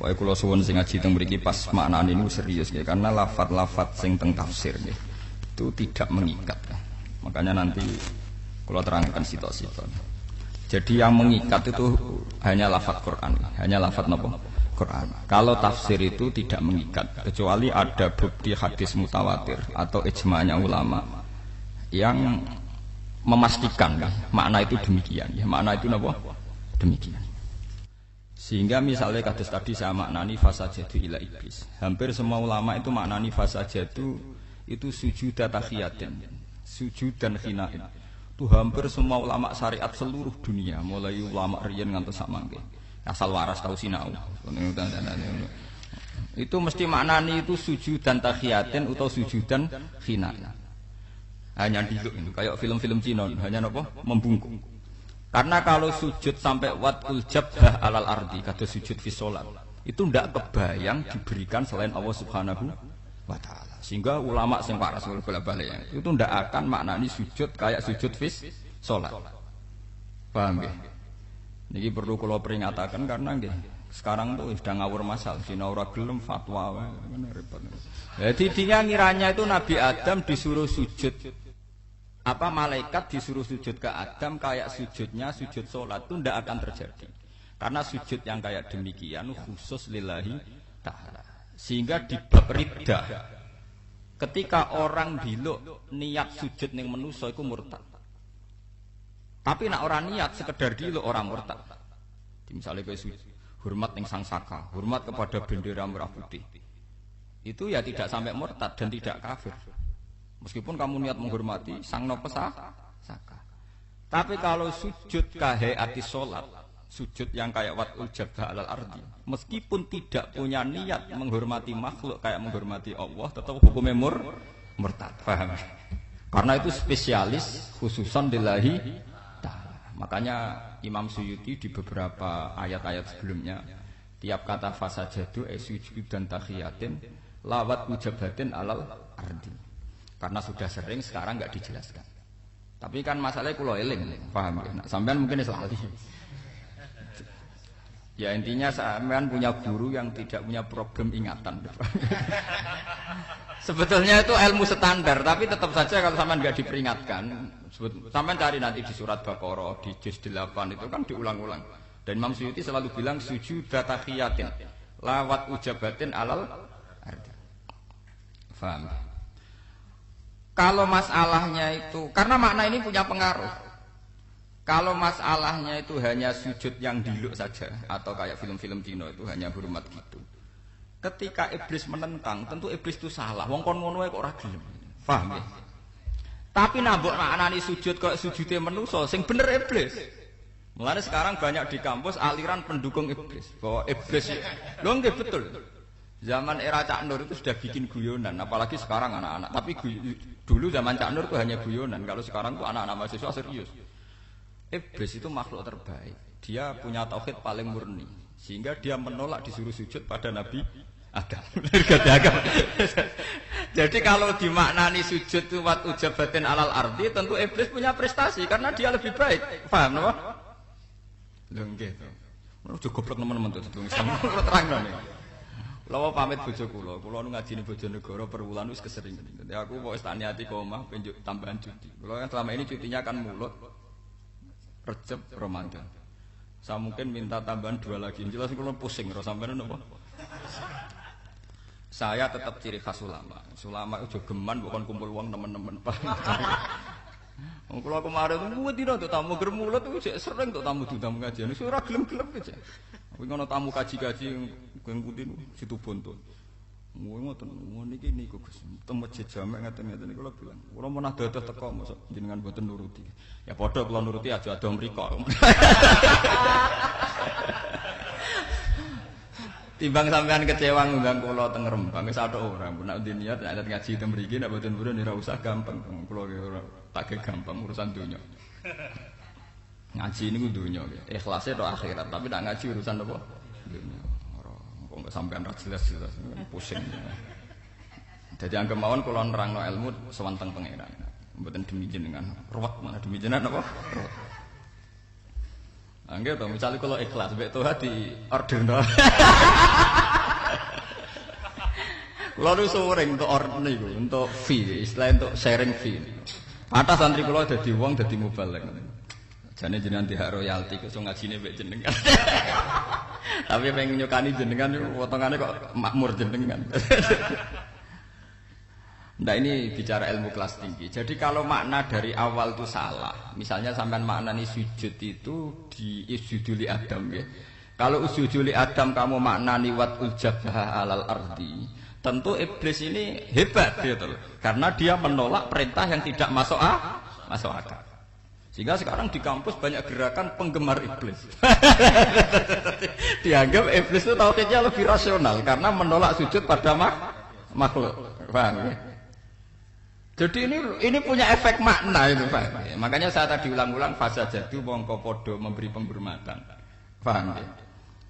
Pokoke kula suwun sing ngaji teng mriki pas maknane niku serius nggih karena lafaz-lafaz sing teng tafsir nggih itu tidak mengikat. Makanya nanti kula terangkan sitok-sitok. Jadi yang mengikat itu hanya lafaz Quran, hanya lafaz napa? Quran. Kalau tafsir itu tidak mengikat kecuali ada bukti hadis mutawatir atau ijma'nya ulama yang memastikan makna itu demikian. Ya, makna itu napa? Demikian. Sehingga misalnya kados tadi saya maknani fasajadu ila iblis. Hampir semua ulama itu maknani fasajadu itu sujud tahiyatin, sujud dan khinain. Itu hampir semua ulama syariat seluruh dunia, mulai ulama riyen ngantos sak mangke. Asal waras tahu sinau. Itu mesti maknani itu sujud dan tahiyatin atau sujud dan khinain. Hanya diluk itu kayak film-film Cina, hanya napa? Membungkuk. Karena kalau sujud sampai watul jabhah alal ardi kata sujud fi sholat itu ndak kebayang diberikan selain Allah Subhanahu wa taala. Sehingga ulama sing waras bala-bala itu ndak akan maknani sujud kayak sujud fi sholat. Paham nggih? Niki perlu kula peringataken karena nggih sekarang tuh sudah ngawur masal dina ora gelem fatwa ngene repot. Jadi dia ngiranya itu Nabi Adam disuruh sujud apa malaikat disuruh sujud ke Adam kayak sujudnya sujud sholat itu tidak akan terjadi karena sujud yang kayak demikian khusus lillahi ta'ala. Sehingga di bab riddah ketika orang diluk niat sujud ning manusa iku murtad, tapi nak orang niat sekedar diluk orang murtad. Misalnya kayak hormat ning sang saka, hormat kepada bendera merah putih, itu ya tidak sampai murtad dan tidak kafir. Meskipun kamu niat menghormati sang nopo saka. Tapi kalau sujud kahayati sholat, sujud yang kayak watul jabhah alal ardi, meskipun tidak punya niat menghormati makhluk kayak menghormati Allah, tetap hukumnya murtad. Paham? Karena itu spesialis khususan lillahi ta'ala. Makanya Imam Suyuti di beberapa ayat-ayat sebelumnya tiap kata fasajadu sujud dan tahiyatin lawat ujabatin alal ardi. Karena sudah sering sekarang nggak dijelaskan. Tapi kan masalahnya kulo eling, paham ya? Nah, sampean mungkin lali. Ya intinya sampean punya guru yang tidak punya problem ingatan. Sebetulnya itu ilmu standar, tapi tetap saja kalau sampean nggak diperingatkan, sampean cari nanti di surat Baqarah di juz 8 itu kan diulang-ulang. Dan Imam Suyuti selalu bilang sujud tahiyatin, lawat ujabatin alal ardi. Paham? Kalau masalahnya itu, karena makna ini punya pengaruh. Kalau masalahnya itu hanya sujud yang diluk saja, atau kayak film-film Cina itu hanya hormat gitu. Ketika iblis menentang, tentu iblis itu salah. Wong kon ngono kok ora gelem. Paham ya? Tapi nambok maknani sujud kok sujudé manusa, sing bener iblis. Mulane sekarang banyak di kampus aliran pendukung iblis. Bahwa iblis lho nggih betul. Zaman era Cak Nur itu sudah bikin guyonan, apalagi sekarang anak-anak. Tapi dulu zaman Cak Nur itu hanya guyonan. Kalau sekarang itu anak-anak mahasiswa serius. Iblis itu makhluk terbaik. Dia punya tauhid paling murni, sehingga dia menolak disuruh sujud pada Nabi Adam. Jadi kalau dimaknani sujud itu wat ujabatin alal ardi, tentu iblis punya prestasi karena dia lebih baik. Paham napa? Lho nggih to. Ojo goblok teman-teman tuh sama terang nih. Lawa pamit bojo kula nu ngajini Bojonegoro per wulan wis keseringan. Dadi aku kok wis tak niati ke omah penjuk tambahan cuti. Kula kan selama ini cutinya kan mulut Rejab Ramadan. Saya mungkin minta tambahan 2 lagi. Jelas kula pusing ora sampean napa. Saya tetap ciri khas ulama. Ulama itu geman bukan kumpul uang teman-teman. Kula kemarin itu tidak untuk tamu germulut itu sering untuk tamu ngajian. Itu ora gelem-gelem aja. Kuwi ngono tamu kaji-kaji yang putih situ Bonto. Ngoten niki niku Gus. Temu masjid jamek ngaten-ngaten niku kula bilang. Kula menah dadah teko mosok jenengan mboten nuruti. Ya padha kula nuruti aja ado mriko. Timbang sampean kecewa ngundang kula teng Rembang wis atok ora. Nek ndi niat nek ngaji teng mriki nek mboten purun ora usah gampang. Kula ora tak gampang urusan dunya. Ngaji niku dunya nggih. Ikhlase tok akhirat, tapi nek ngaji urusan apa? Dunya. Ora kok enggak sampean ra jelas-jelas pusing. Dadi anggap mawon kula nerangno ilmu sewanteng pangeran. Mboten demi jenengan. Ruwet mana demi jenengan apa? Ruwet. Nggih to, misale kula ikhlas mbek Tuhan di orderno. Kula nu sering untuk order niku, untuk fee, istilah untuk sharing fee. Atas santri kula dadi wong dadi mubalek. Jane jenengan dihak royalti kok iso ngajine mbek jenengan. Tapi pengen nyukani jenengan potongane kok makmur jenengan. Nah ini bicara ilmu kelas tinggi. Jadi kalau makna dari awal itu salah. Misalnya sampean maknani sujud itu di isjuduli Adam ya. Kalau usjuduli Adam kamu maknani wat uljabah alal ardi, tentu iblis ini hebat gitu loh. Karena dia menolak perintah yang tidak masuk akal. Sehingga sekarang di kampus banyak gerakan penggemar iblis. Dianggap iblis itu tauhidnya lebih rasional karena menolak sujud pada makhluk. Paham ya? Jadi ini punya efek makna itu Pak. Makanya saya tadi ulang-ulang fasa jadu mongko podo memberi penghormatan. Paham ya?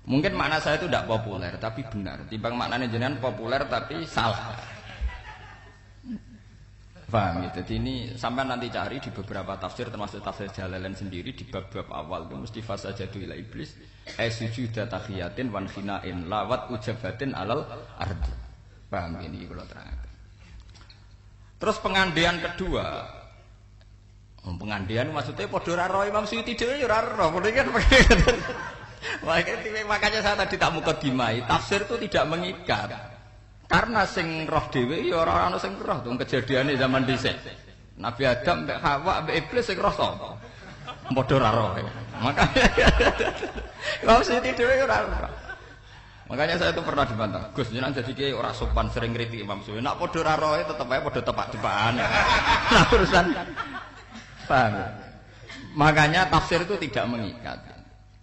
Mungkin makna saya itu tidak populer tapi benar. Timbang maknanya jenengan populer tapi salah. Paham ya? Jadi ini sampai nanti cari di beberapa tafsir termasuk tafsir Jalalain sendiri di bab-bab awal itu mesti fasa jadu ila iblis sujuda tahiyatin wan khinain lawat ujabatin alal ardi. Paham ini kalau terang. Terus pengandian kedua, pengandian maksudnya podo raro Imam Suyuti dhewe yo raro, makanya saya tadi tak mukadimai, tafsir itu tidak mengikat. Karena sing roh dhewe ya ora ana sing roh, tuh kejadiane zaman dhisik. Nabi Adam mbek Hawa mbek iblis sing roh sapa? Podo raro. Makanya Imam Suyuti dhewe yo raro. Makanya saya itu pernah dibantah, Gus, jenengan jadi kiai ora sopan sering ngritik Imam Suyuti. Nak padha ra roe tetep ae padha tepak-tepakan. Nah, urusan paham. Makanya tafsir itu tidak mengikat.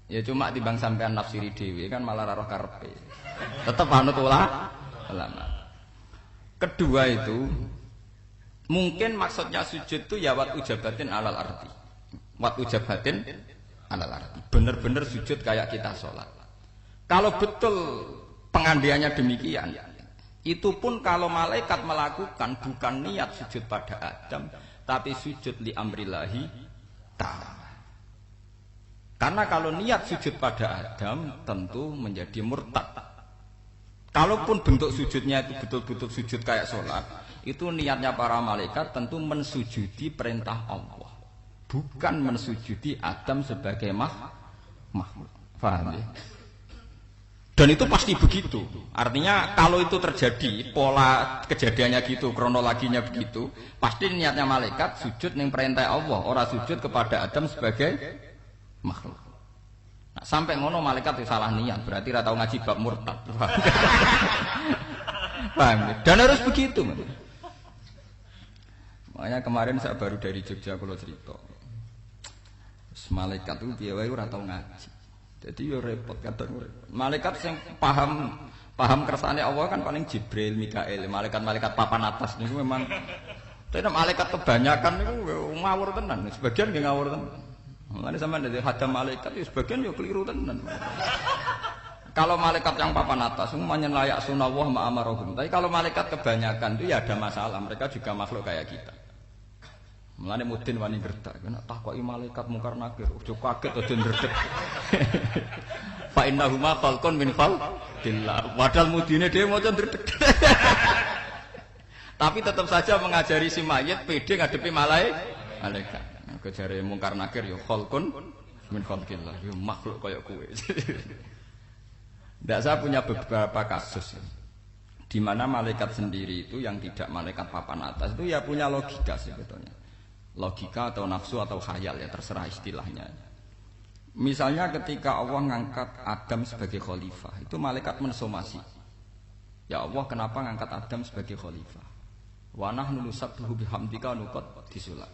Ya cuma timbang sampean nafsiri dhewe kan malah ra roh karepe. Tetep anut ulama. Kedua itu mungkin maksudnya sujud itu ya wat ujabatin alal arti. Wat ujabatin alal arti. Bener-bener sujud kayak kita sholat. Kalau betul pengandiannya demikian, itu pun kalau malaikat melakukan bukan niat sujud pada Adam, tapi sujud li amrillahi ta'ala. Karena kalau niat sujud pada Adam tentu menjadi murtad. Kalaupun bentuk sujudnya itu betul-betul sujud kayak sholat, itu niatnya para malaikat tentu mensujudi perintah Allah, bukan mensujudi Adam sebagai makhluk. Paham ya? Dan itu pasti begitu. Artinya kalau itu terjadi, pola kejadiannya gitu, kronologinya begitu, pasti niatnya malaikat sujud ning perintah Allah, ora sujud kepada Adam sebagai makhluk. Nah, sampai ngono malaikat itu salah niat, berarti ora tau ngaji bab murtad. Paham? Dan harus begitu. Makanya kemarin saya baru dari Jogja kalau cerita. Malaikat itu piye wae ora tau ngaji. Jadi yo repot kadang malaikat yang paham kersane Allah kan paling Jibril, Mikail, malaikat-malaikat papan atas niku memang tapi malaikat kebanyakan niku ngawur tenan, sebagian nggih ngawur tenan. Mulane sampean dari hadam malaikat itu sebagian yo keliru tenan. Kalau malaikat yang papan atas semuanya layak sunawah ma'amarohum. Tapi kalau malaikat kebanyakan itu ya ada masalah, mereka juga makhluk kayak kita. Mulane mudin wani gertak, nek takoki malaikat mungkar nakir, ojo kaget ojo ndredeg. Fa innahuma khalqun min khalqillah. Padahal mudine dhewe maca ndredeg. Tapi tetap saja mengajari si mayit pede ngadepi malaikat. Kejare mungkar nakir ya khalqun min khalqillah, ya makhluk kaya kowe. Ndak, saya punya beberapa kasus di mana malaikat sendiri itu yang tidak malaikat papan atas itu ya punya logika sebetulnya. Logika atau nafsu atau khayal ya terserah istilahnya. Misalnya ketika Allah ngangkat Adam sebagai khalifah, itu malaikat mensomasi. Ya Allah, kenapa ngangkat Adam sebagai khalifah? Wa nahnu nusabbihu bihamdika nuqaddisulah.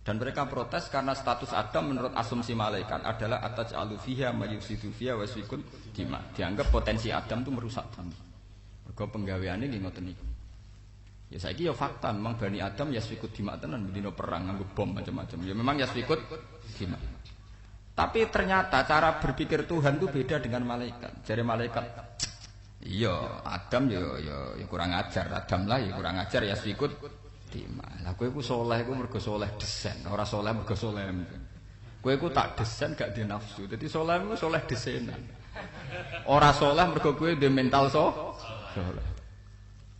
Dan mereka protes karena status Adam menurut asumsi malaikat adalah ataj'alu fiha may yufsidu fiha wa yasfikul dima. Dianggap potensi Adam itu merusak bumi. Mergo penggaweane nggih ngoten niku. Ya saiki ya fakta memang Bani Adam yasfikut dima tenan dino perang nganggo bom macam-macam. Ya memang yasfikut dima. Tapi ternyata cara berpikir Tuhan itu beda dengan malaikat. Jadi malaikat iya Adam ya kurang ajar, Adam lah ya kurang ajar yasfikut dima. Lah kowe iku saleh iku mergo saleh desen, ora saleh mergo saleh. Kowe ku tak desain gak di nafsu. Dadi saleh ku saleh desenan. Ora saleh mergo kowe duwe mental saleh.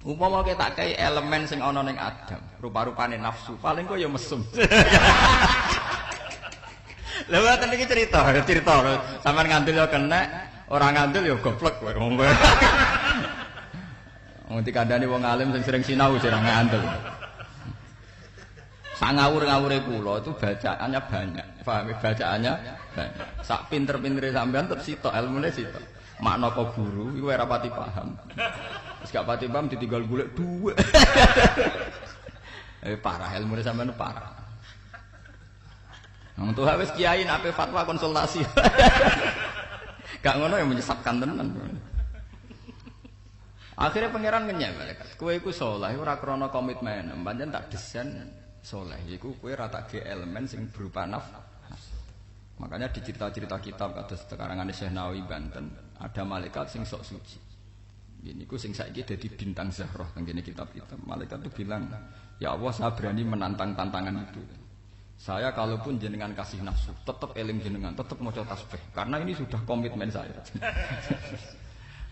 Umpama kowe tak kei elemen sing ana ning Adam, rupa-rupane nafsu, paling kok ya mesum. Lha ngoten iki cerita. Sampeyan ngandel ya kena, ora ngandel ya goblok kowe. Wong dikandani wong alim sing sering sinau ora ngandel. Sangawur-ngawure kula itu bacaannya banyak. Paham bacaannya banyak. Sak pinter-pintere sampean tetep sitok ilmune sitok. Makna kok guru iku ora pati paham. Wis gak pati paham ditinggal golek dhuwit. Parah ilmune sampean parah. Wong tuwa wis kiai nek fatwa konsultasi. Gak ngono yang menyesatkan tenan. Akhirnya pangeran ngenyek malaikat. Kowe iku saleh ora krana komitmen, pancen tak desain saleh iku kowe ra tak ge elemen sing berupa nafsu. Makanya di cerita-cerita kitab kados karangan Syekh Nawawi Banten ada malaikat sing sok suci. Ini ku sing saiki dadi bintang Zahroh teng kene kitab-kitab. Malaikat itu bilang, "Ya Allah, saya berani menantang tantangan itu. Saya kalaupun jenengan kasih nafsu, tetap eling jenengan, tetap maca tasbih karena ini sudah komitmen saya."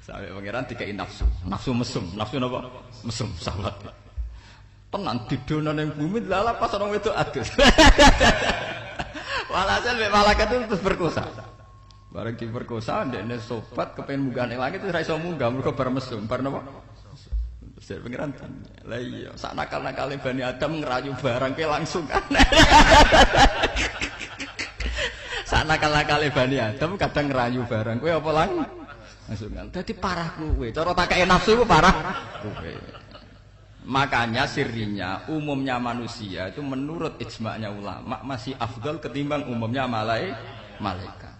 Sampai pangeran dikei nafsu. Nafsu mesum, nafsu napa? Mesum salat. Tenan didono ning bumi lala pas orang wedok adus. Walhasil malaikat itu terus berkosa. Bareng diperkosa ndekne sobat kepengin munggah ning langit ora iso munggah mergo bar mesum. Bar napa? Terus pangeran. Lah iya, sak nakal-nakale Bani Adam ngerayu barang ke langsung kan. Sak nakal-nakale Bani Adam kadang ngerayu barang. Kowe apa langsung kan. Dadi parah kowe. Cara takake nafsu ku parah kowe. Makanya sirinya umumnya manusia itu menurut ijma'nya ulama masih afdal ketimbang umumnya malaikat.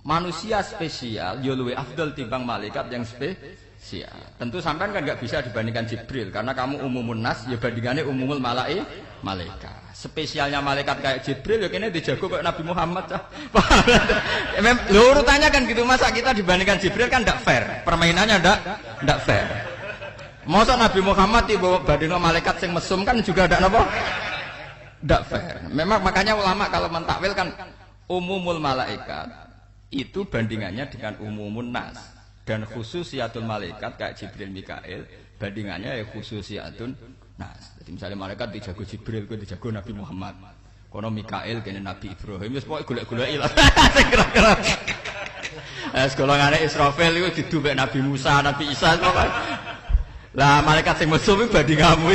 Manusia spesial yo luwih afdal timbang malaikat yang spesial. Tentu sampean kan enggak bisa dibandingkan Jibril karena kamu umumun nas ya bandingannya umumul malaikat. Spesialnya malaikat kayak Jibril ya kene dijago kayak Nabi Muhammad. Lho urutannya kan gitu, masa kita dibandingkan Jibril kan enggak fair. Permainannya enggak fair. Masa Nabi Muhammad dibawa bandingno malaikat sing mesum kan juga ada napa? Ndak fair. Memang makanya ulama kalau mentakwil kan umumul malaikat itu bandingannya dengan umumun nas dan khususiatul malaikat kayak Jibril Mikail bandingannya ya khususiatun nas. Jadi misalnya malaikat dijago Jibril, kok dijago Nabi Muhammad. Kono Mikail kene Nabi Ibrahim wis pokoke golek-goleki lah. Kira-kira. Golongane Israfil iku didupek Nabi Musa, Nabi Isa pokoke. Lah malaikat sing mesum iki bandinganmu.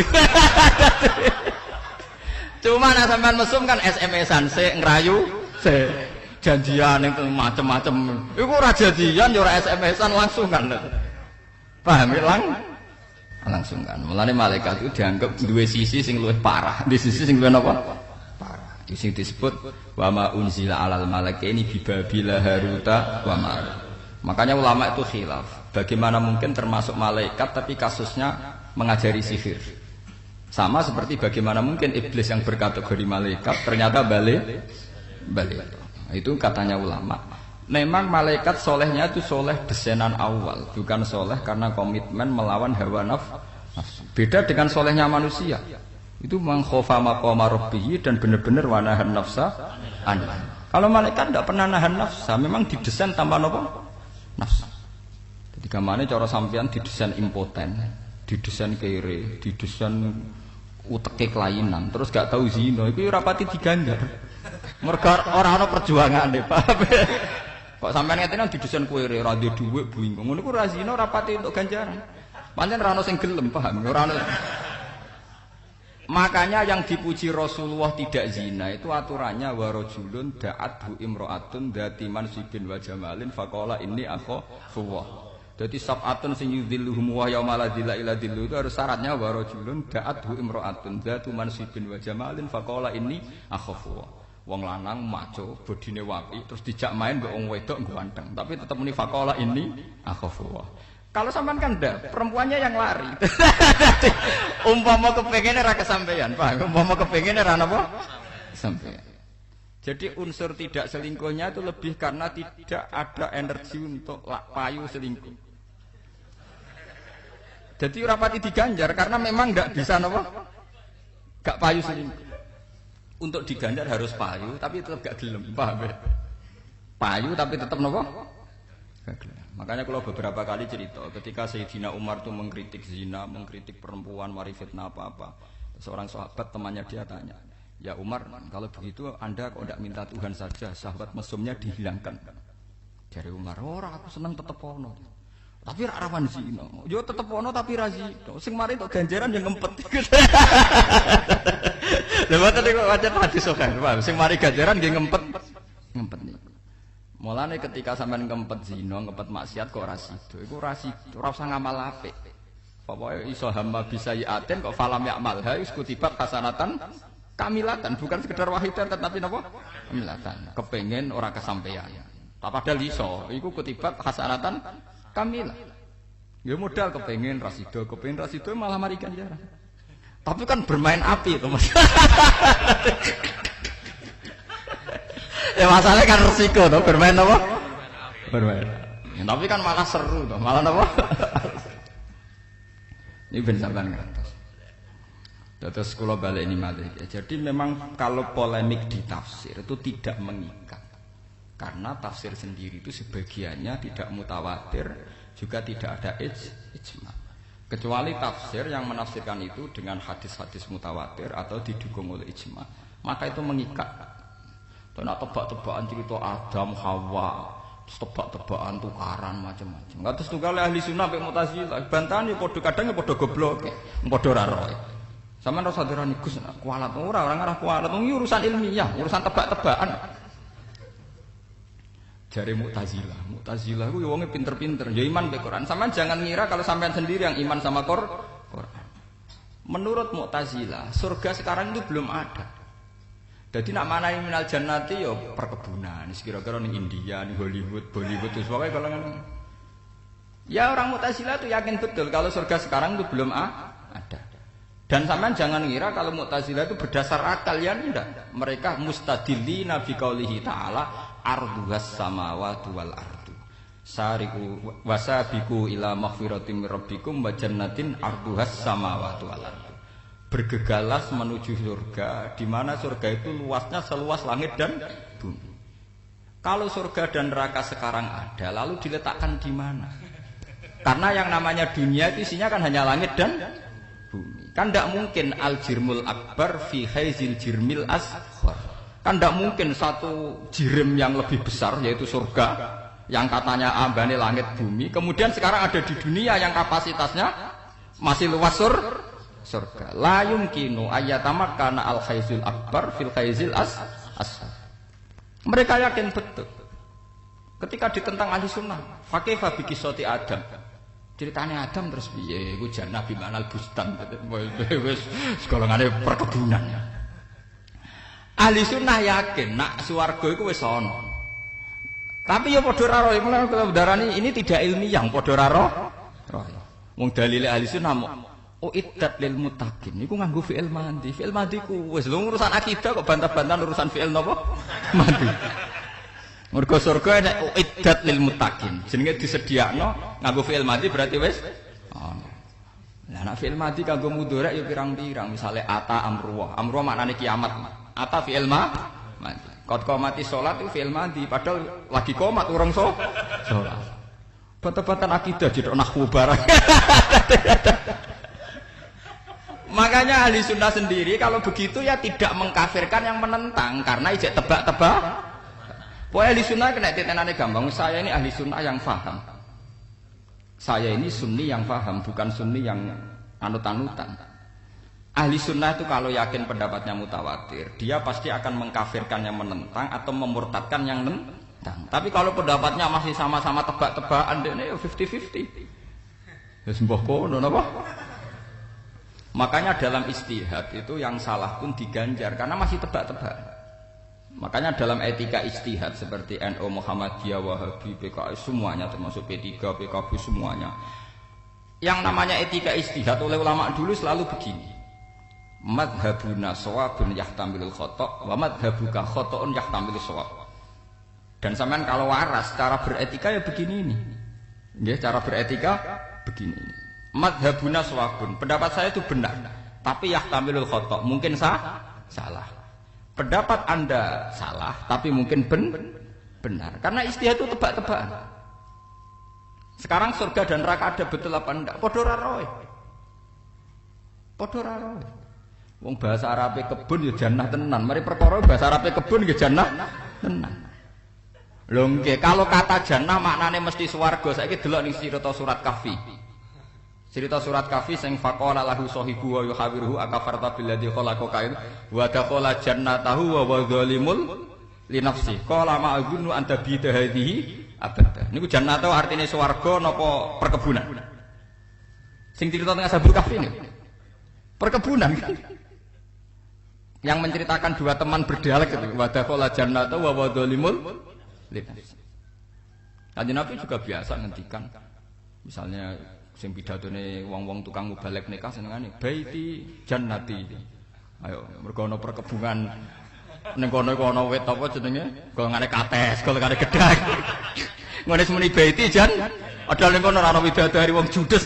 Cuma nek sampean mesum kan SMS-an sik ngrayu, sik janjian ning macem-macem. Iku ora janjian ya ora SMS-an langsung kan. Paham ya langsung kan. Mulane malaikat itu dianggap duwe sisi sing luwih parah, di sisi sing luwih napa? Parah. Di sing disebut wa ma unzila alal malaikaini bi babila haruta wa marut. Makanya ulama itu khilaf. Bagaimana mungkin termasuk malaikat tapi kasusnya mengajari sihir. Sama seperti bagaimana mungkin iblis yang berkategori malaikat ternyata balik. Itu katanya ulama. Memang malaikat solehnya itu soleh desainer awal, bukan soleh karena komitmen melawan hawa nafsu. Beda dengan solehnya manusia. Itu mengkhofa maqama rabbih dan benar-benar wanahan nafsa anha. Kalau malaikat tidak pernah nahan nafsa, memang didesain tanpa nafsu. Jadi kamane cara sampean didesain impoten, didesain kere, didesain uteke kelainan, terus gak tahu zina, iku ora pati diganjar. Mergo ora ana perjuangane, paham. Kok sampean ngeteni didesain kere, ora duwe dhuwit bingung. Ngono iku ora zina, ora pati untuk ganjaran. Pancen ora ana sing gelem, paham. Ora ana. Makanya yang dipuji Rasulullah tidak zina itu aturannya wa rajulun da'athu imra'atun dzati mansibin wa jamalin faqala inni akhafullah. Jadi sab'atun sing yudhilluhum wa yauma la dhilla illa dhilluh itu harus syaratnya wa rajulun da'athu imra'atun dzatu mansibin wa jamalin faqala inni akhafullah. Wong lanang maco bodine wapi terus dijak main mbek wong wedok ganteng tapi tetep muni faqala inni akhafullah. Kalau sampean kan ndak, perempuannya yang lari. Umpama kepengine ra kesampaian, Pak. Umpama kepengine ra napa? Sampai. Jadi unsur tidak selingkuhnya itu lebih karena tidak ada energi untuk payu selingkuh. Jadi rapati diganjar karena memang ndak bisa napa? Gak payu selingkuh. untuk diganjar harus payu tapi tetap gak gelem, paham ya? Payu tapi tetap nopo? Gak gelem. Makanya kalau beberapa kali cerita ketika Sayyidina Umar tuh mengkritik zina, mengkritik perempuan, mari fitnah apa-apa. Seorang sahabat temannya dia tanya, "Ya Umar, kalau begitu Anda kok tidak minta Tuhan saja, sahabat mesumnya dihilangkan?" Dari Umar, "Ora, aku seneng tetep ono. Tapi ra rawan zina. Yo tetep ono tapi ra zina. Sing mari tok ganjaran yang ngempet." Lha mboten niku wacan hadis sahih, paham? Sing mari ganjaran nggih ngempet niku. Mulane ketika sampean ngempet zina, ngempet maksiat kok ora sida. Iku ora sida, ora usah ngamal apik. Pokoke iso hamba bisa yaten kok falam yakmal wis kutibat hasanatan kamilatan, bukan sekedar wahidan tetapi napa? Kamilatan. Kepengen ora kesampaian. Tak padahal iso, iku kutibat hasanatan kamil. Ya modal kepengen rasido malah mari ganjaran. Tapi kan bermain api itu Mas. Ya masalahnya kan resiko tuh bermain apa? Bermain. Ya, tapi kan malah seru tuh, malah apa? Ini ben sampean ngertos. Terus kula balik ini malih. Jadi memang kalau polemik di tafsir itu tidak mengikat. Karena tafsir sendiri itu sebagiannya tidak mutawatir, juga tidak ada ijma. Kecuali tafsir yang menafsirkan itu dengan hadis-hadis mutawatir atau didukung oleh ijma, maka itu mengikat. Nak tebak-tebakan cerita Adam, Hawa, tebak-tebakan tukaran macam-macam. Nggak terus tukar ahli sunnah sampai Mu'tazilah. Bantahan ya podo kadang ya podo goblok, podo raro. Sama rasa darani Gus, kualat orang arah kualat, ini urusan ilmiah, urusan tebak-tebakan. Jari Mu'tazilah itu wongnya pinter-pinter, ya iman be Quran. Sama jangan ngira kalau sampean sendiri yang iman sama Quran. Menurut Mu'tazilah, surga sekarang itu belum ada. Jadi nak mana yang minal jannati ya perkebunan, kira-kira nih India, nih Hollywood, Bollywood itu sebagainya kalau kan. Ya orang Mu'tazilah itu yakin betul kalau surga sekarang itu belum ada. Dan sampean jangan ngira kalau Mu'tazilah itu berdasar akal, ya enggak. Mereka mustadillina bi qaulihi ta'ala arduhas samawati wal ardu. Sariqu wasabiqu ila maghfiratin mir rabbikum wa jannatin arduhas samawati wal ardu. Bergegalas menuju surga, di mana surga itu luasnya seluas langit dan bumi. Kalau surga dan neraka sekarang ada, lalu diletakkan di mana? Karena yang namanya dunia itu isinya kan hanya langit dan bumi. Kan tidak mungkin al-jirmul akbar fi haizil jirmil asghar. Kan tidak mungkin satu jirim yang lebih besar yaitu surga yang katanya ambane langit bumi, kemudian sekarang ada di dunia yang kapasitasnya masih luas surga. La yumkinu ayyatamakkana al-haizul akbar fil haizil asghar. Mereka yakin betul. Ketika ditentang ahli sunnah, fakaifa bi qissati Adam. Ceritanya Adam terus piye? Iku jan Nabi manal bustan. Wis golongane perkebunan. Ahli sunnah yakin nak swarga iku wis ana. Tapi ya padha ra roh, mulane kula darani ini tidak ilmiah, padha ra roh. Wong dalile ahli sunnah iddat lil muttaqin niku nganggo fi'il madhi. Fi'il madhi ku wis lho urusan akidah kok bantah-bantah urusan fi'il napa? Madhi. Mergo surga nek iddat lil muttaqin. Jenenge disediakno nganggo fi'il madhi berarti wis ana. Lah nek fi'il madhi kanggo mudhari ya pirang-pirang. Misale ata amruwa. Amruwa maknane kiamat. Ata fi'il madhi. Qad qamati salat itu fi'il madhi padahal lagi qomat urung salat. Bantah-bantah akidah jethok nahwu barang. Makanya ahli sunnah sendiri kalau begitu ya tidak mengkafirkan yang menentang karena ijek tebak-tebak. Pokoknya ahli sunnah kena titenane gampang. Saya ini ahli sunnah yang faham. Saya ini sunni yang faham, bukan sunni yang anut-anutan. Ahli sunnah itu kalau yakin pendapatnya mutawatir, dia pasti akan mengkafirkan yang menentang atau memurtadkan yang menentang. Tapi kalau pendapatnya masih sama-sama tebak-tebakan, ini 50-50. Ya sembah kono napa? Makanya dalam ijtihad itu yang salah pun diganjar karena masih tebak-tebak. Makanya dalam etika ijtihad seperti NU, Muhammadiyah, Wahabi, PKS semuanya termasuk P3, PKB semuanya. Yang namanya etika ijtihad oleh ulama dulu selalu begini. Madhabuna shawabun yahtamilul khata' wa madhabuka khata'un yahtamilus shawab. Dan sampean kalau waras cara beretika ya begini ini. Nggih, cara beretika begini ini. Madhabuna shawabun, pendapat saya itu benar, tapi yahtamilul khata', mungkin salah. Pendapat Anda salah, tapi mungkin benar. Karena ijtihad itu tebak-tebakan. Sekarang surga dan neraka ada betul apa enggak? Padha ora roe. Padha ora roe. Wong bahasa Arabe kebun ya jannah tenan. Mari perkara bahasa Arabe kebun ya jannah tenan. Lho nggih, kalau kata jannah maknane mesti swarga. Saiki delok ning cerita surat Kahfi. Cerita surat Kahfi sing faqala lahu sahibu wa yuhawiruhu akafarta billadzi khalaqaka wa dakhala jannatahu wa wa zalimul li nafsi. Qala ma'adunnu anta bi hadhihi abada. Niku jannatahu artine swarga napa perkebunan. Sing cerita teng Ashabul Kahfi niku. Perkebunan. Yang menceritakan dua teman berdialek itu wa dakhala jannatahu wa wa zalimul li nafsi. Kanjeng Nabi juga biasa ngendikan misalnya sing pidatone wong-wong tukang mubalek nikah senengane baiti jannati. Ayo mergo ana perkebunan ning kono iku ana wit apa jenenge? Golongane kates, golongane gedhang. Ngene semeni baiti jan padahal ning kono ora ana widadari wong judes.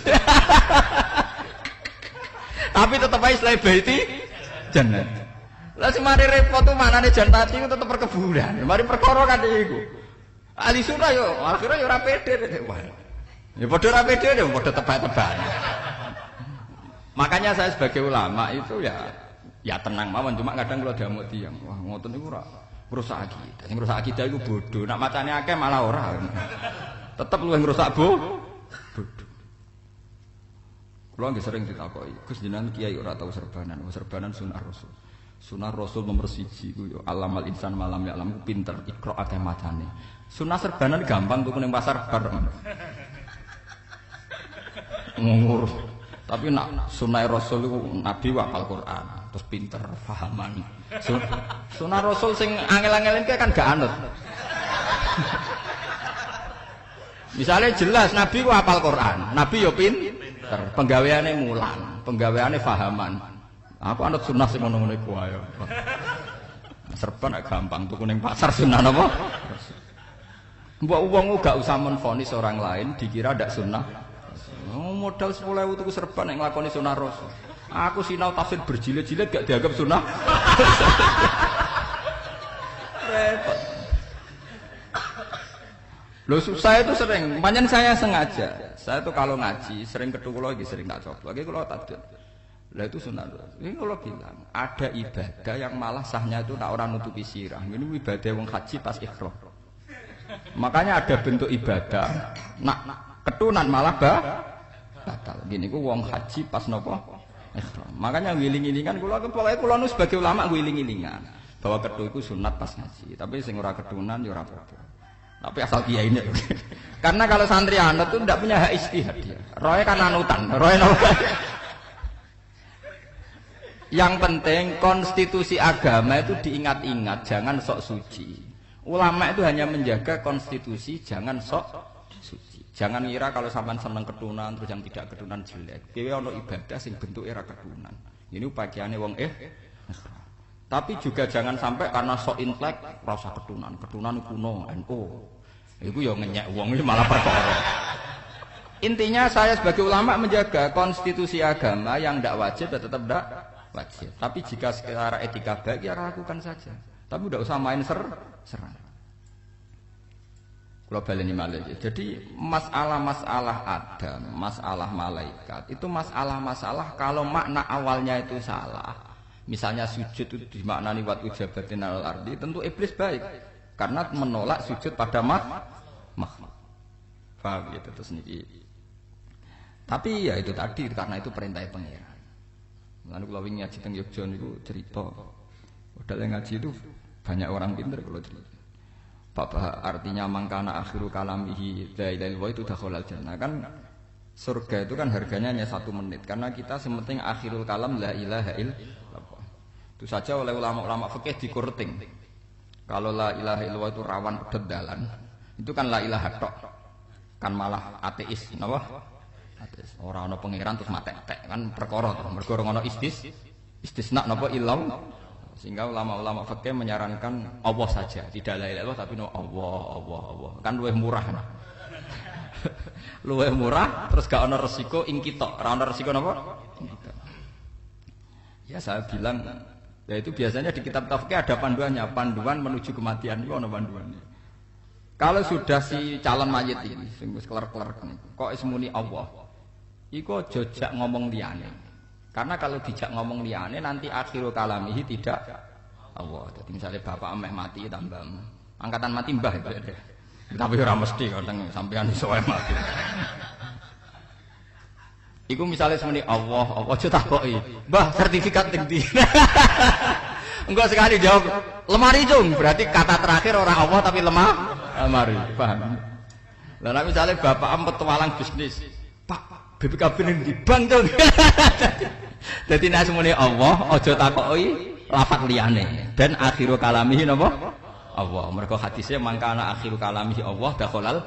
Tapi tetep ae selain baiti jannat. Lah sing mari repot tuh manane jannati itu tetep perkebunan. Mari perkara kan iku. Ali surah yo, akhire yo ora pede. Ya padha ra pede ya padha tebak-tebakan. Makanya saya sebagai ulama itu ya tenang mawon, cuma kadang kula diamuk tiyang. Wah, ngoten niku ora ngrusak akidah. Sing ngrusak akidah iku bodoh. Nak macane akeh malah ora. Tetep luwih ngrusak bodoh. Kula nggih sering ditakoki, Gus jenengan kiai ora tau serbanan. Serbanan sunah Rasul. Sunah Rasul nomor 1 ku yo alamal insan malam ya alam pinter ikra akeh macane. Sunah serbanan gampang tuku ning pasar bar. Ngurus. Tapi nak sunah Rasul itu Nabi wafal Quran, terus pinter, fahaman. Sunah Rasul sing angel-angelin kan gak anut. Misalnya jelas Nabi wafal Quran, Nabi yo pinter, penggaweane mulang, penggaweane fahaman. Aku anut sunah sing ngono-ngono iku ae. Serban gampang tuku ning pasar sunah napa? Mbok wong gak usah menfonis orang lain dikira ndak sunah. Modal 10.000 tuku serban yang nglakoni sunah Rasul. Aku sinau tafsir berjilid-jilid gak dianggap sunah. Repot. Loh saya itu sering, panjen saya sengaja. Saya tuh kalau ngaji sering ketemu lagi sering tak coba. Lagi kalau tak lah itu sunah. Ini kalau bilang ada ibadah yang malah sahnya itu tak orang nutupi sirah. Ini ibadah wong haji pas ihram. Makanya ada bentuk ibadah nak ketunan malah batal. Gini ku wong haji pas nopo ihram. Makanya ngiling-ngilingan kula nu sebagai ulama ngiling-ngilingan bahwa ketu iku sunat pas ngaji. Tapi sing ora ketunan ya ora apa-apa. Tapi asal kiai ini. Karena kalau santri anut itu tidak punya hak ijtihad dia. Roe kan anutan, roe nopo. Yang penting konstitusi agama itu diingat-ingat, jangan sok suci. Ulama itu hanya menjaga konstitusi, jangan sok suci. Jangan ngira kalau sampean seneng ketunan terus yang tidak ketunan jelek. Dhewe ana ibadah sing bentuke ra ketunan. Ini pakaiane wong Tapi juga jangan sampai karena sok intelek rasa ketunan kuno NU. Iku ya ngenyek wong iki malah perkara. Intinya saya sebagai ulama menjaga konstitusi agama yang tidak wajib ya tetap tidak wajib. Tapi jika secara etika baik ya lakukan saja. Tapi tidak usah main serang. Kalau baleni malih. Jadi masalah-masalah Adam, masalah malaikat itu masalah-masalah kalau makna awalnya itu salah. Misalnya sujud itu dimaknani wat ujabatin al ardi, tentu iblis baik karena menolak sujud pada makhluk. Paham gitu terus niki. Tapi ya itu tadi karena itu perintah pangeran. Lalu kalau wingi ngaji teng Yogyakarta niku cerita. Padahal yang ngaji itu banyak orang pintar kalau cerita. Bapak artinya mangkana akhiru kalamihi la ilaha illallah itu dakhalal jannah kan surga itu kan harganya hanya 1 menit karena kita sementing akhirul kalam la ilaha illallah. Itu saja oleh ulama-ulama fikih dikurting. Kalau la ilaha illallah itu rawan pededalan. Itu kan la ilaha tok. Kan malah ateis, napa? Ateis. Ora ana pangeran terus matek-tek kan perkara to. Mergo ana istisna napa illallah. Sehingga ulama-ulama fikih menyarankan Allah saja, tidak la ilaha illallah tapi no Allah. Kan luwih murah. Luwih murah terus gak ana resiko ing kita. Ora ana resiko napa? Ya saya bilang Ya itu biasanya di kitab fikih ada panduannya, panduan menuju kematian itu ana panduannya. Kalau sudah si calon mayit ini sing wis keler-keler kok ismuni Allah. Iku aja ngomong liyane. Karena kalau dijak ngomong liyane nanti akhiru kalamihi tidak Allah. Jadi misalnya bapak ameh mati tambah angkatan mati mbah itu. Tapi ora mesti kadang sampean iso wae mati. Iku misalnya semenit Allah aja takoki. Mbah sertifikat ning ndi? Enggak sekali jawab lemari cung, berarti kata terakhir orang Allah tapi lemari. Paham? Lah nek misalnya bapak petualang bisnis, Pak, BPKB ning ndi? Bang cung. Dadi nek semenit Allah aja takoki lafaz liyane dan akhiru kalamihi napa? Allah. Mergo hadisnya mangkana akhiru kalamihi Allah dakhalal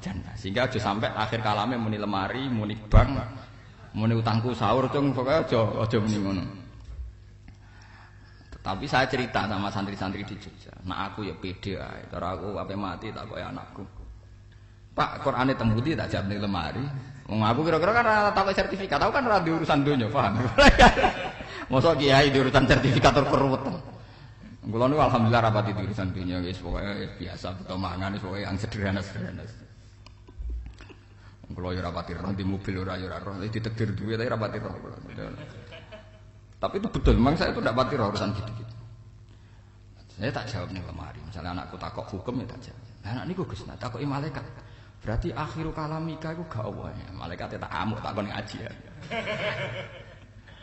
jannah. Sehingga aja sampai akhir kalame muni lemari, muni bank, muni utangku sahur cung, pokoke aja muni ngono. Tapi saya cerita sama santri-santri di Jogja. Nah aku ya pede ae. Cara aku ape mati tak koyo anakku. Pak, Qur'ane tembuti tak jawab ning lemari. Wong aku kira-kira kan ora tak sertifikat. Aku kan ora di urusan donya, paham. Mosok kiai di urusan sertifikat keruwetan. Kula niku alhamdulillah rapati di urusan dunia wis pokoke biasa butuh mangan wis pokoke yang sederhana-sederhana. Kula yo rapati roh di mobil ora yo ora roh ditegir duwe tapi rapati roh. Tapi itu betul, memang saya itu tidak pati roh urusan gitu-gitu. Saya tak jawab nih lemari. Misalnya anakku takok hukum ya tak jawab. Nah anak niku Gus, takoki malaikat. Berarti akhiru kalamika iku gak Allah ya. Malaikat tak amuk takon ngaji ya.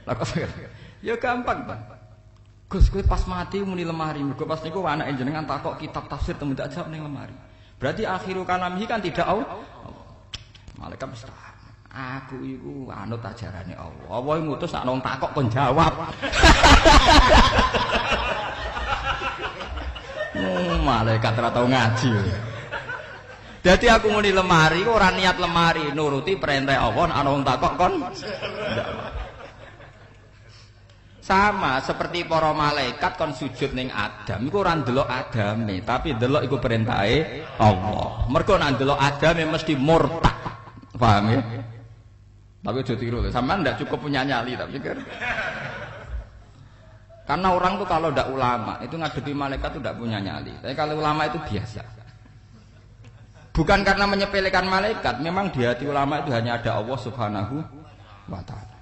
Lah kok ya gampang, Pak. Gus kowe pas mati muni lemari, mergo pas niku anake jenengan takok kitab tafsir temu tak jawab ning lemari. Berarti akhiru kalamihi kan tidak Allah. Malaikat mesti aku iku anut ajarane Allah. Allah ngutus nek nang takok kon jawab. Malaikat ora tau ngaji. Dadi aku muni lemari ora niat lemari, nuruti perintah Allah nek ana wong takok kon jawab. Sama seperti para malaikat kon sujud ning Adam iku ora ndelok Adame tapi ndelok iku perintahe Allah. Mergo nek ndelok Adame mesti murtad. Paham ya? Tapi aja tiru lho, sampean ndak cukup punya nyali tak pikir. Karena orang tuh kalau ndak ulama itu ngadepi malaikat tuh ndak punya nyali. Tapi kalau ulama itu biasa. Bukan karena menyepelekan malaikat, memang di hati ulama itu hanya ada Allah Subhanahu wa taala.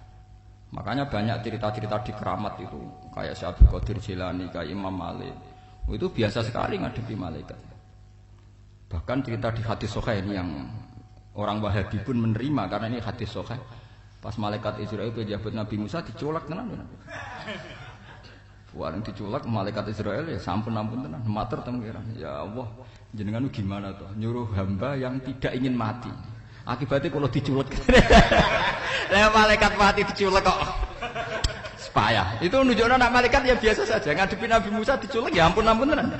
Makanya banyak cerita-cerita di keramat itu kayak Syekh Abdul Qadir Jilani, kayak Imam Malik. Itu biasa sekali ngadepi malaikat. Bahkan cerita di hadis sahih ini yang orang Wahabi pun menerima karena ini hadis sahih. Pas malaikat Israel pejabat Nabi Musa diculak tenan. Warang diculak malaikat Israel ya sampun ampun tenan, matur teng pangeran. Ya Allah, jenengan gimana toh nyuruh hamba yang tidak ingin mati. Akibatnya kalau diculek. Lah malaikat mati diculek kok. Supaya itu nunjukno nak malaikat ya biasa saja ngadepi Nabi Musa diculek ya ampun tenan.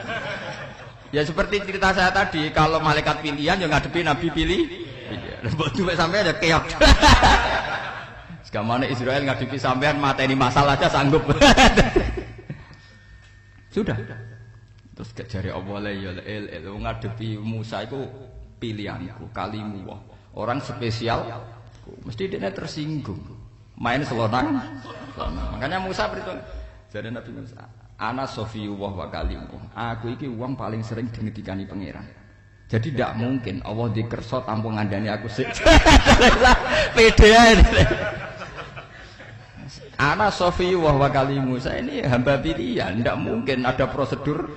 Ya seperti cerita saya tadi, kalau malaikat pilihan yang ngadepi Nabi pilih. Mbok duwe sampean ada keok. Segamane Israel ngadepi sampean mateni masalah aja sanggup. Sudah. Terus kejari Allah la ya ngadepi Musa itu pilihanku, kalimu. Orang spesial mesti dia tersinggung. Main selonang. Makanya Musa beritahu jadi Nabi Musa, ana sofiyullah wa kalimu. Aku iki wong paling sering dingendikani pangeran. Jadi tidak mungkin Allah dikerso tanpa ngandani aku sih. Pede ae. Ana sofiyullah wa kalimu. Saya ini hamba pilihan, tidak mungkin ada prosedur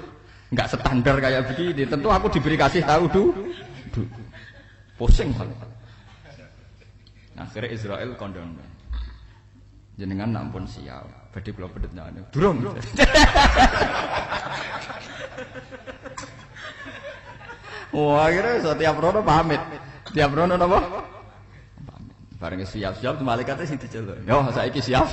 enggak standar kayak begini. Tentu aku diberi kasih tahu dulu. Pusing banget. Akhirnya Israel kondom. Jenengan nampun sial. Badhe kula pedhet nyane. Durung. Wah, akhirnya setiap rono pamit. Tiap rono napa? Pamit. Bareng siap-siap malaikate sing diceluk. Yo, saiki siap.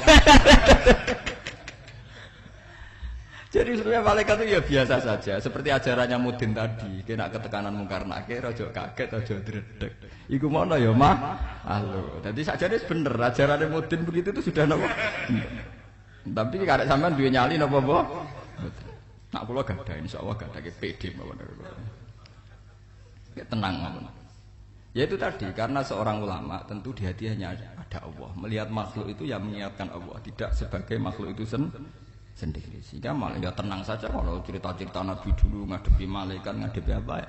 Jadi sebenarnya malaikat itu ya biasa saja, seperti ajarannya Mudin tadi, kena ketekanan mungkar nakir, ojo kaget, ojo dredeg. Iku mana ya mah? Halo. Jadi sajane bener ajarannya Mudin begitu itu sudah nopo. Tapi karek sampean duwe nyali napa apa? Nak kula gadah insyaallah gadake PD mawon. Ya tenang mawon. Ya itu tadi karena seorang ulama tentu di hati hanya ada Allah. Melihat makhluk itu yang mengingatkan Allah, tidak sebagai makhluk itu sendiri. sendiri. Sehingga malah ya tenang saja kalau cerita-cerita Nabi dulu ngadepi malaikat, ngadepi apa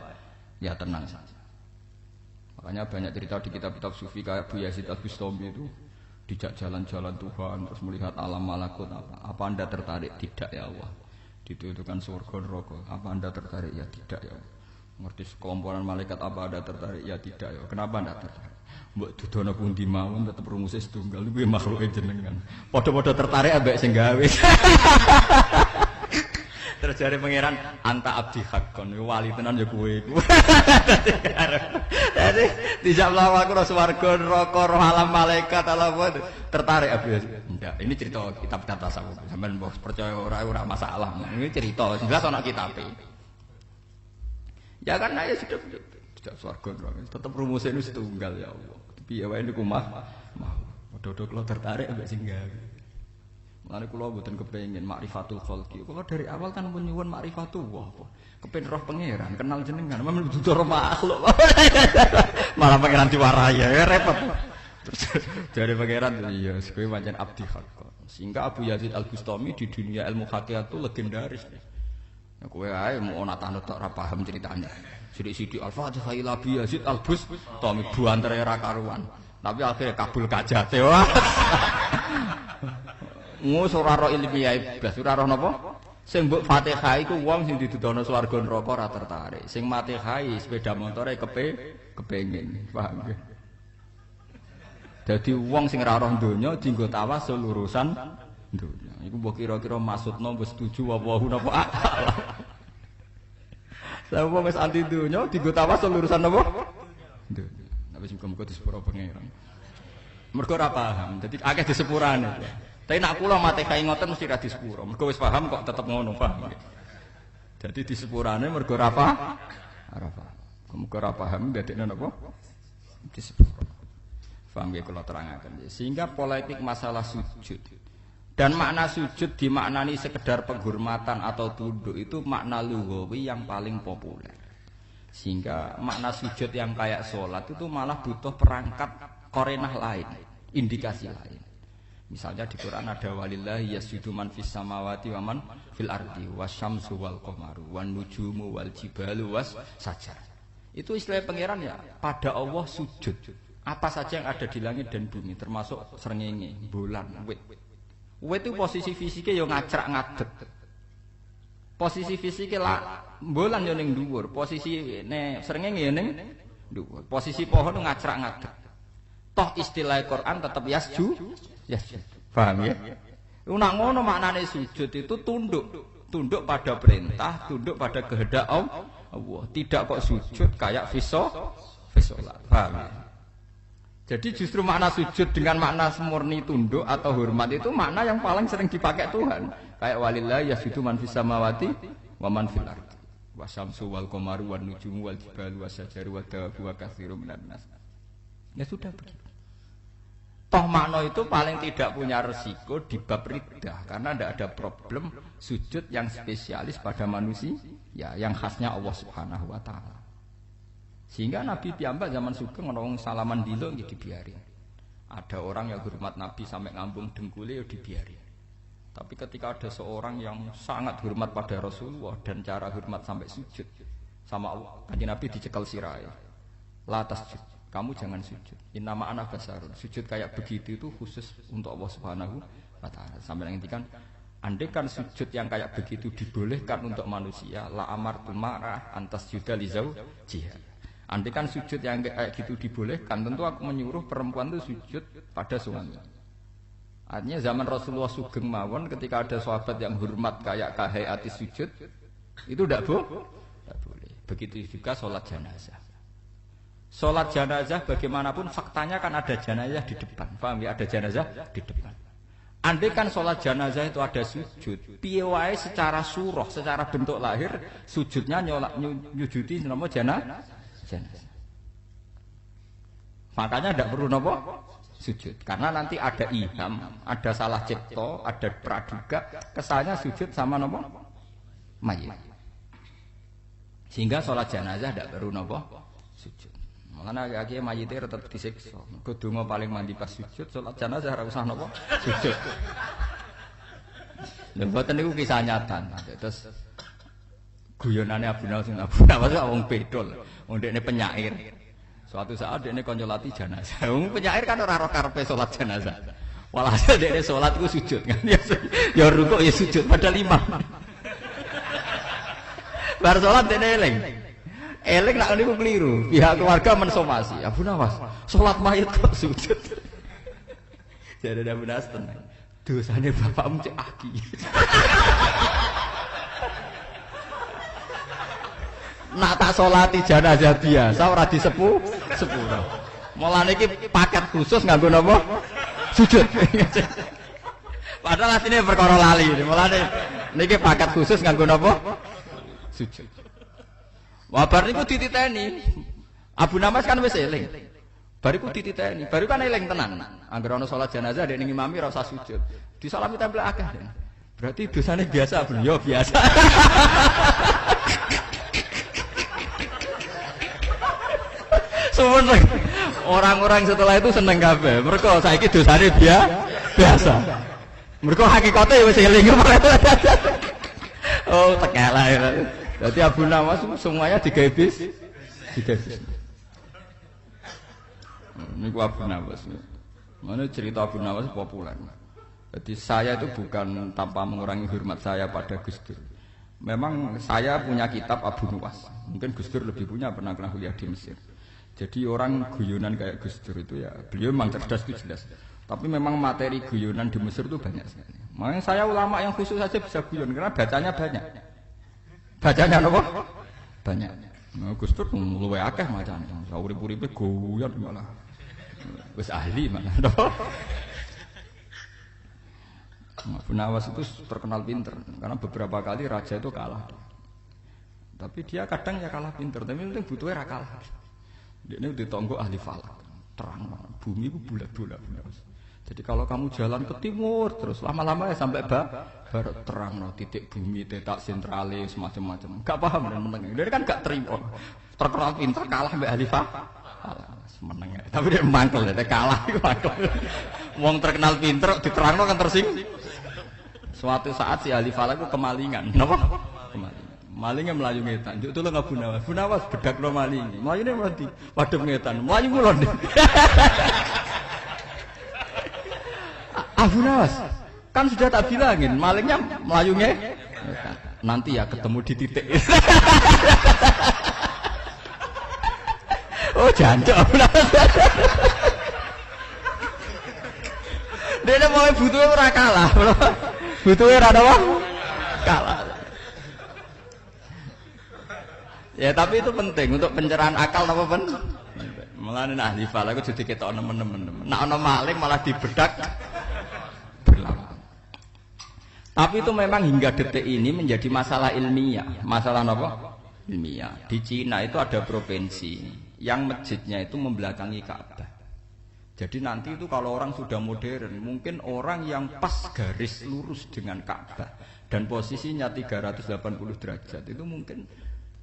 ya tenang saja. Makanya banyak cerita di kitab-kitab sufi kayak Bu Yazid Al-Bustami itu dijak jalan-jalan Tuhan terus melihat alam malakut apa Anda tertarik? Tidak ya Allah. Dituduhkan surga neraka. Apa Anda tertarik? Ya tidak ya Allah. Ngerti sekelompokan malaikat apa Anda tertarik? Ya tidak ya. Kenapa Anda tertarik? Mbok dudono pundi mawon tetep rumuse setunggal kuwi makhluke jenengan. Padha-padha tertarik ambek sing gawe. Terus jare pangeran anta abdi haqqon wali tenan ya kowe iku. Dadi dijak lawa aku swarga neraka roh alam malaikat alam tertarik abdi. Enggak, ini cerita kitab tasawuf. Sampeyan mbok percaya ora masalah. Ini cerita jelas ana kitabe. Ya karena ya sudah tidak swarga neraka tetep rumuse itu setunggal ya Allah. Piye wae niku mah. Padha-padha kula tertarik ambek sing gawe. Mulane kula mboten kepengin makrifatul khalqi. Kula dari awal kan pun nyuwun makrifatullah. Kepen roh pangeran, kenal jenengan, men dudu makhluk. Malah pangeran diwarahi ya repot. Terus dari pangeran iya kowe pancen abdi haqq. Sehingga Abu Yazid Al-Bustami di dunia ilmu hakikat itu legendaris. Ya kowe ae mau ana tanut tok ora paham ceritanya. Sidik-sidik Al-Fatihah ila Abi Yazid Al-Bustami buantere ra karuan. Tapi akhirnya kabul kajate. Ngus ora ro ilmiah blas ora roh napa? Sing mbok Fatihah iku wong sing didudono swarga neraka ora tertarik. Sing Fatihah sepeda motore kepengin. Paham nggih? Dadi wong sing ora roh donya dienggo tawasul urusan donya. Iku mbok kira-kira maksudno wis setuju apa napa? Lah wong wis anti donya dienggo tawasul urusan napa? Donya. Tapi muga-muga disepuro pangeran. Mergo ora paham. Dadi akeh disepurane. Tapi nak kula mate kae ngoten mesti ra disepuro. Mergo wis paham kok tetep ngono, paham. Jadi disepurane mergo ora paham. Muga ora paham dadekne napa? Disepuro. Paham nggih kula terangaken. Sehingga polemik masalah sujud. Dan makna sujud dimaknani sekedar penghormatan atau tunduk itu makna lughawi yang paling populer. Sehingga makna sujud yang kayak sholat itu malah butuh perangkat korenah lain, indikasi lain. Misalnya di Quran ada walillahi yasjudu man fis samawati wa man fil ardi wasyamsu wal qamaru wan nujumu wal jibalu was sajar. Itu istilah pangeran ya, pada Allah sujud. Apa saja yang ada di langit dan bumi termasuk srengenge, bulan, wit. Wit itu posisi fisiknya yo ngacrak ngadeg. Posisi fisiknya lah bulan yo ning dhuwur, posisi ne srengenge yo ning dhuwur. Posisi pohon itu ngacrak ngadeg. Toh istilah Quran tetap yasjud. Paham ya? Nak ngono maknane sujud itu tunduk pada perintah, tunduk pada kehendak Allah. Tidak kok sujud kayak fisolat. Paham ya? Jadi justru makna sujud dengan makna semurni tunduk atau hormat itu makna yang paling sering dipakai Tuhan. Kayak walillahi yasjudu man fis samawati wa man fil ardi. Wasyamsu wal qamaru wan nujumu wal jibalu wasyajaru wad dawabu wa katsirun minan nas. Ya sudah begitu. Toh makna itu paling tidak punya resiko di bab riddah karena tidak ada problem sujud yang spesialis pada manusia ya yang khasnya Allah Subhanahu wa taala. Sehingga Nabi piyambak zaman sugeng ana wong salaman dilo nggih dibiarin. Ada orang yang hormat Nabi sampai ngambung dengkule ya dibiarin. Tapi ketika ada seorang yang sangat hormat pada Rasulullah dan cara hormat sampai sujud sama Allah, kanjeng Nabi dicekel sirahe. La tasjud. Kamu jangan sujud. Innama ana basarun. Sujud kayak begitu itu khusus untuk Allah Subhanahu wa taala. Sampai ngendikan, andai kan sujud yang kayak begitu dibolehkan untuk manusia, la amartu marah antas juda li zaujiha. Andai kan sujud yang kayak gitu dibolehkan, tentu aku menyuruh perempuan itu sujud pada suami. Artinya zaman Rasulullah sugeng mawon ketika ada sahabat yang hormat kayak kahayati sujud, itu tidak boleh. Begitu juga sholat jenazah. Sholat jenazah bagaimanapun faktanya kan ada jenazah di depan. Paham ya? Ada jenazah di depan. Andai kan sholat jenazah itu ada sujud, piye wae secara surah, secara bentuk lahir, sujudnya nyujudi nama jenazah. Makanya tidak perlu napa sujud. Karena nanti ada iham, ada salah cipta, ada praduga, kesannya sujud sama napa mayit. Sehingga sholat jenazah tidak perlu napa sujud. Makanya akhirnya mayitnya tetap disiksa. Kudungo paling mandi pas sujud, sholat jenazah ora usah napa sujud. Lha mboten niku kisah nyata. Terus guyonane Abu Nawas wong bedol. Wong dekne penyair. Suatu saat dekne kanca lati jenazah. Wong penyair kan ora ora karepe salat jenazah. Walhasil dekne salat iku sujud kan. Ya rukuk ya sujud padahal imam. Bar salat dekne eling. Eling nak niku keliru. Pihak keluarga mensomasi. Abu Nawas, salat mayit kok sujud. Jadi Abu Nawas tenang. Dosane bapakmu cek aki. Nak tak salati jenazah biasa ora disepuh sepuro. Mulane iki paket khusus nganggo napa? Sujud. Padahal asline perkara lali. Mulane niki paket khusus nganggo napa? Sujud. Wah bar niku dititeni. Abu Nawas kan wis eling. Bariku dititeni, baru kan eling tenan. Angger ana salat jenazah dek ning imami ora usah sujud. Disalami tempel akeh. Berarti dosane biasa, Bro. Ya biasa. Semeneng orang-orang setelah itu seneng kabeh. Mergo saiki dosane biasa. Mergo hakikate wis eling. Oh, tekelah. Berarti Abu Nawas semuanya digawe bis. Ini Abu Nawas. Mana cerita Abu Nawas populer. Jadi saya itu bukan tanpa mengurangi hormat saya pada Gus Dur. Memang saya punya kitab Abu Nawas. Mungkin Gus Dur lebih punya, pernah kuliah di Mesir. Jadi orang guyonan kayak Gus Dur itu ya, beliau memang cerdas itu jelas. Tapi memang materi guyonan di Mesir itu banyak sekali. Makanya saya ulama yang khusus saja bisa guyon karena bacanya banyak. Bacanya apa? Banyak. Nah, Gus Dur luwih akeh macane. Urip-uripe guyon malah. Wis ahli mana toh. Abu Nawas itu terkenal pinter karena beberapa kali raja itu kalah. Tapi dia kadang ya kalah pinter, tapi penting butuhnya kalah. Dia ini ditonggo ahli falak, terang bumi itu bulat-bulat. Jadi kalau kamu jalan ke timur terus lama-lama ya sampai barat terang titik bumi, tetak sentralis macam-macam. Gak paham dan meneng. Dia kan gak terima. Terkenal pinter kalah mbak ahli falak. Meneng ya. Tapi dia mangkel ya, kalah itu mangkel. Wong terkenal pinter diterangno kan tersing. Suatu saat si ahli falak itu kemalingan. Napa? Kemalingan. Malingnya melayu ngetan. Juk tolong Abu Nawas. Abu Nawas bedakno maling. Melayune mati. Wadep ngetan. Melayu kulon. Abu Nawas, kan sudah tak bilangin malingnya melayu ngetan. Nanti ya ketemu di titik. Oh jancuk Abu Nawas. Dia mau butuhnya ora kalah. Butuhnya ora apa? Kalah. Ya tapi itu penting untuk pencerahan akal apa pen? Mulane ahli falak itu jadi ketok nemen-nemen. Nek ana maling malah dibedak berlawan. Tapi itu memang hingga detik ini menjadi masalah ilmiah. Masalah apa? Ilmiah. Di Cina itu ada provinsi yang masjidnya itu membelakangi Ka'bah. Jadi nanti itu kalau orang sudah modern, mungkin orang yang pas garis lurus dengan Ka'bah dan posisinya 380 derajat itu mungkin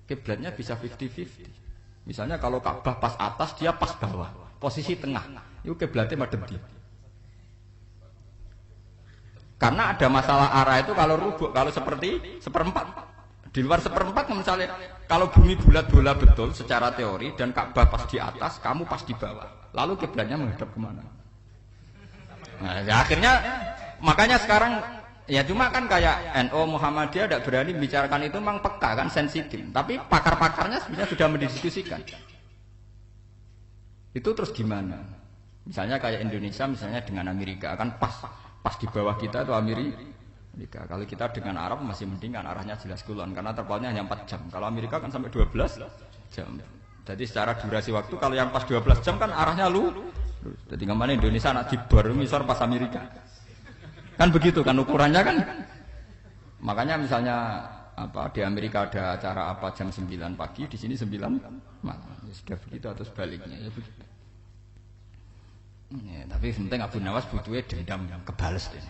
kiblatnya bisa 50-50. Misalnya kalau Ka'bah pas atas, dia pas bawah, posisi tengah, itu kiblatnya madhep dia. Karena ada masalah arah itu kalau rubuk, kalau seperti seperempat. Di luar seperempat misalnya, kalau bumi bulat bola betul secara teori dan Ka'bah pas di atas, kamu pas di bawah. Lalu kiblatnya menghadap kemana? Nah, ya akhirnya, makanya sekarang ya cuma kan kayak NU Muhammadiyah tidak berani bicarakan itu, memang peka kan, sensitif. Tapi pakar-pakarnya sebenarnya sudah mendiskusikan. Itu terus gimana? Misalnya kayak Indonesia misalnya dengan Amerika kan pas di bawah kita itu Amerika. Kalau kita dengan Arab masih mending kan arahnya jelas kulon karena terpalnya hanya 4 jam. Kalau Amerika kan sampai 12 jam. Jadi secara durasi waktu kalau yang pas 12 jam kan arahnya lu. Jadi kemana Indonesia nak dibor misor pas Amerika. Kan begitu kan ukurannya kan. Makanya misalnya apa di Amerika ada acara apa jam 9 pagi, di sini 9 malam. Ya sudah begitu atau sebaliknya ya begitu. Ya, tapi penting Abu Nawas butuhnya dendam yang kebales deh.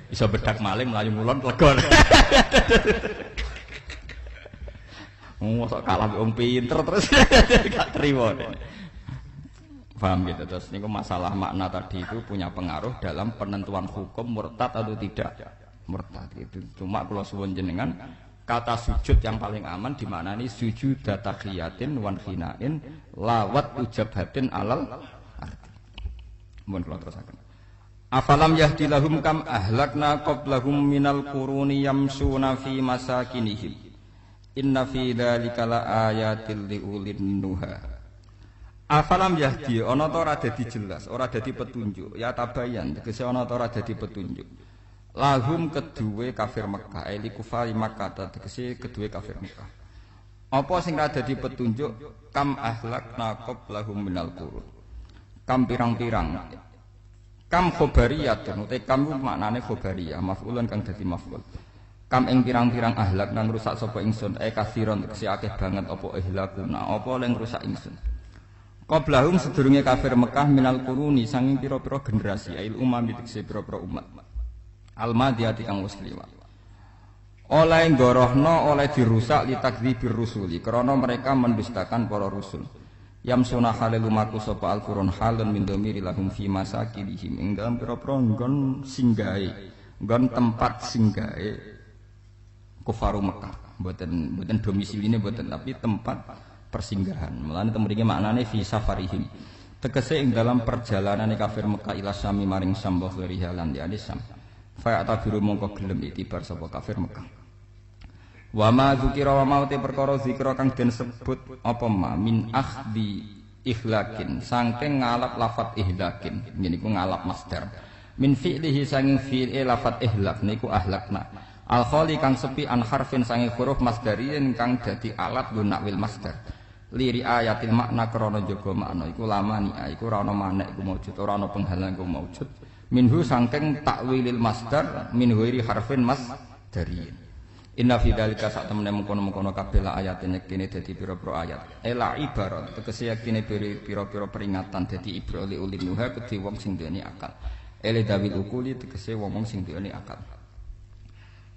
Bisa bedak maling melayu mulon legor. Mosok kalah wong pinter terus gak terima deh. Paham gitu terus niku masalah makna tadi itu punya pengaruh dalam penentuan hukum murtad atau tidak murtad itu. Cuma kula suwun jenengan kata sujud yang paling aman di mana ini sujud tahiyatin wan khinain lawat ujabatin alal arti. Mohon kula terusaken. Afalam yahdilahum kam ahlakna qablahum minal quruni yamsuna fi masakinihim. Inna fi dzalika laayatil liulin nuha. Afalam yahdi ana ta ora dadi jelas, ora dadi petunjuk. Ya tabayan tegese ana ta ora dadi petunjuk. Lahum kedue kafir Mekah, eli kufari Makkah tegese kedue kafir Mekah. Apa sing ora dadi petunjuk kam ahlakna qablahum minal qurun. Kam pirang-pirang. Kam khobariyatun uta kam maknane khobariyah, maf'ulun kang dadi maf'ul. Kam ing pirang-pirang ahlak nang rusak sapa ingsun, kasiron tegese akeh banget apa ihlakuna, apa leng rusak ingsun. Qablahum sedurunge kafir Mekah minal quruni sanging pira-pira generasi ail umam tegese pira-pira umat. Al-madiyati kang wis kliwat. Oleh ngorohno oleh dirusak li takdzibir rusuli karena mereka mendustakan para rasul. Yamsuna halil umaku sapa al-qurun halun min dhamiri lahum fi masakinihim ing dalem pira-pira nggon singgahe, nggon tempat singgahe kufaru Mekah. Mboten domisiline mboten tapi tempat persinggahan. Mulane temriki maknane fi safarihim. Tegese ing dalam perjalanan kafir Mekah ila Syam maring Syam wa rihalan di Syam. Fa atabiru mongko gelem itibar sapa kafir Mekah. Wa ma dzikra wa maute perkara zikra kang den sebut apa ma min akhdi ikhlakin saking ngalap lafat ihlakin. Niku ngalap masdar. Min fi'lihi sanging fi'il lafat ihlak niku ahlakna. Al khali kang sepi an harfin sanging huruf masdariyin kang dadi alat gunakwil masdar. Liri ayatil makna krana jaga makna iku lamani iku ora ana manek iku maujud ora ana penghalang iku maujud minhu saking takwilil masdar min ghairi harfin masdariyin. Inna fi dzalika sak temene mengkono-mengkono kabeh ayatin yektine dadi pira-pira ayat ela ibarat tegese yektine pira-pira peringatan dadi ibro li ulinuha kedhe wong sing duweni akal ele dawil ukuli tegese wong sing duweni akal.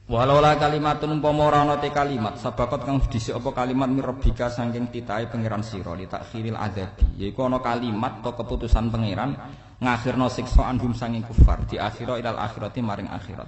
Walau la kalimatun umpama ora ana te kalimat sabakot kang dhisik apa kalimat mirabika saking titahe pangeran sira li takhiril adabi yaiku ana kalimat atau keputusan pangeran ngakhirna siksa anhum saking kufar di akhirah ilal akhirati maring akhirat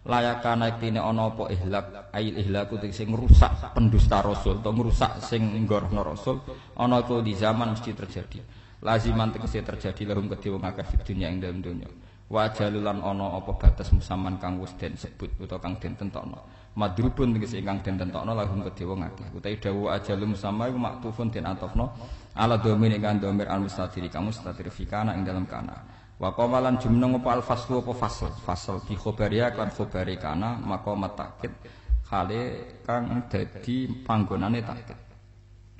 layakana iktine ana apa ihlak ail ihlaku sing ngrusak pendusta rasul atau ngrusak sing nggorohna rasul ana iku di zaman mesti terjadi laziman tegese terjadi lahum kedhe wong akeh di dunya ing dalem dunya. Wajalulan ana apa batas musaman kang wis den sebut utawa kang den tentokno madrubun tegese ingkang den tentokno lahum kedhe wong akeh utawi dawuh ajalum sama iku maktufun den atofno ala dhamir ingkang dhamir al mustatiri kang mustatir fikana ing dalam kana wa qamalan jumnung apa al faslu apa fasal bi khobaria kan khobari kana maqamat takkid khale kang dadi panggonane takkid.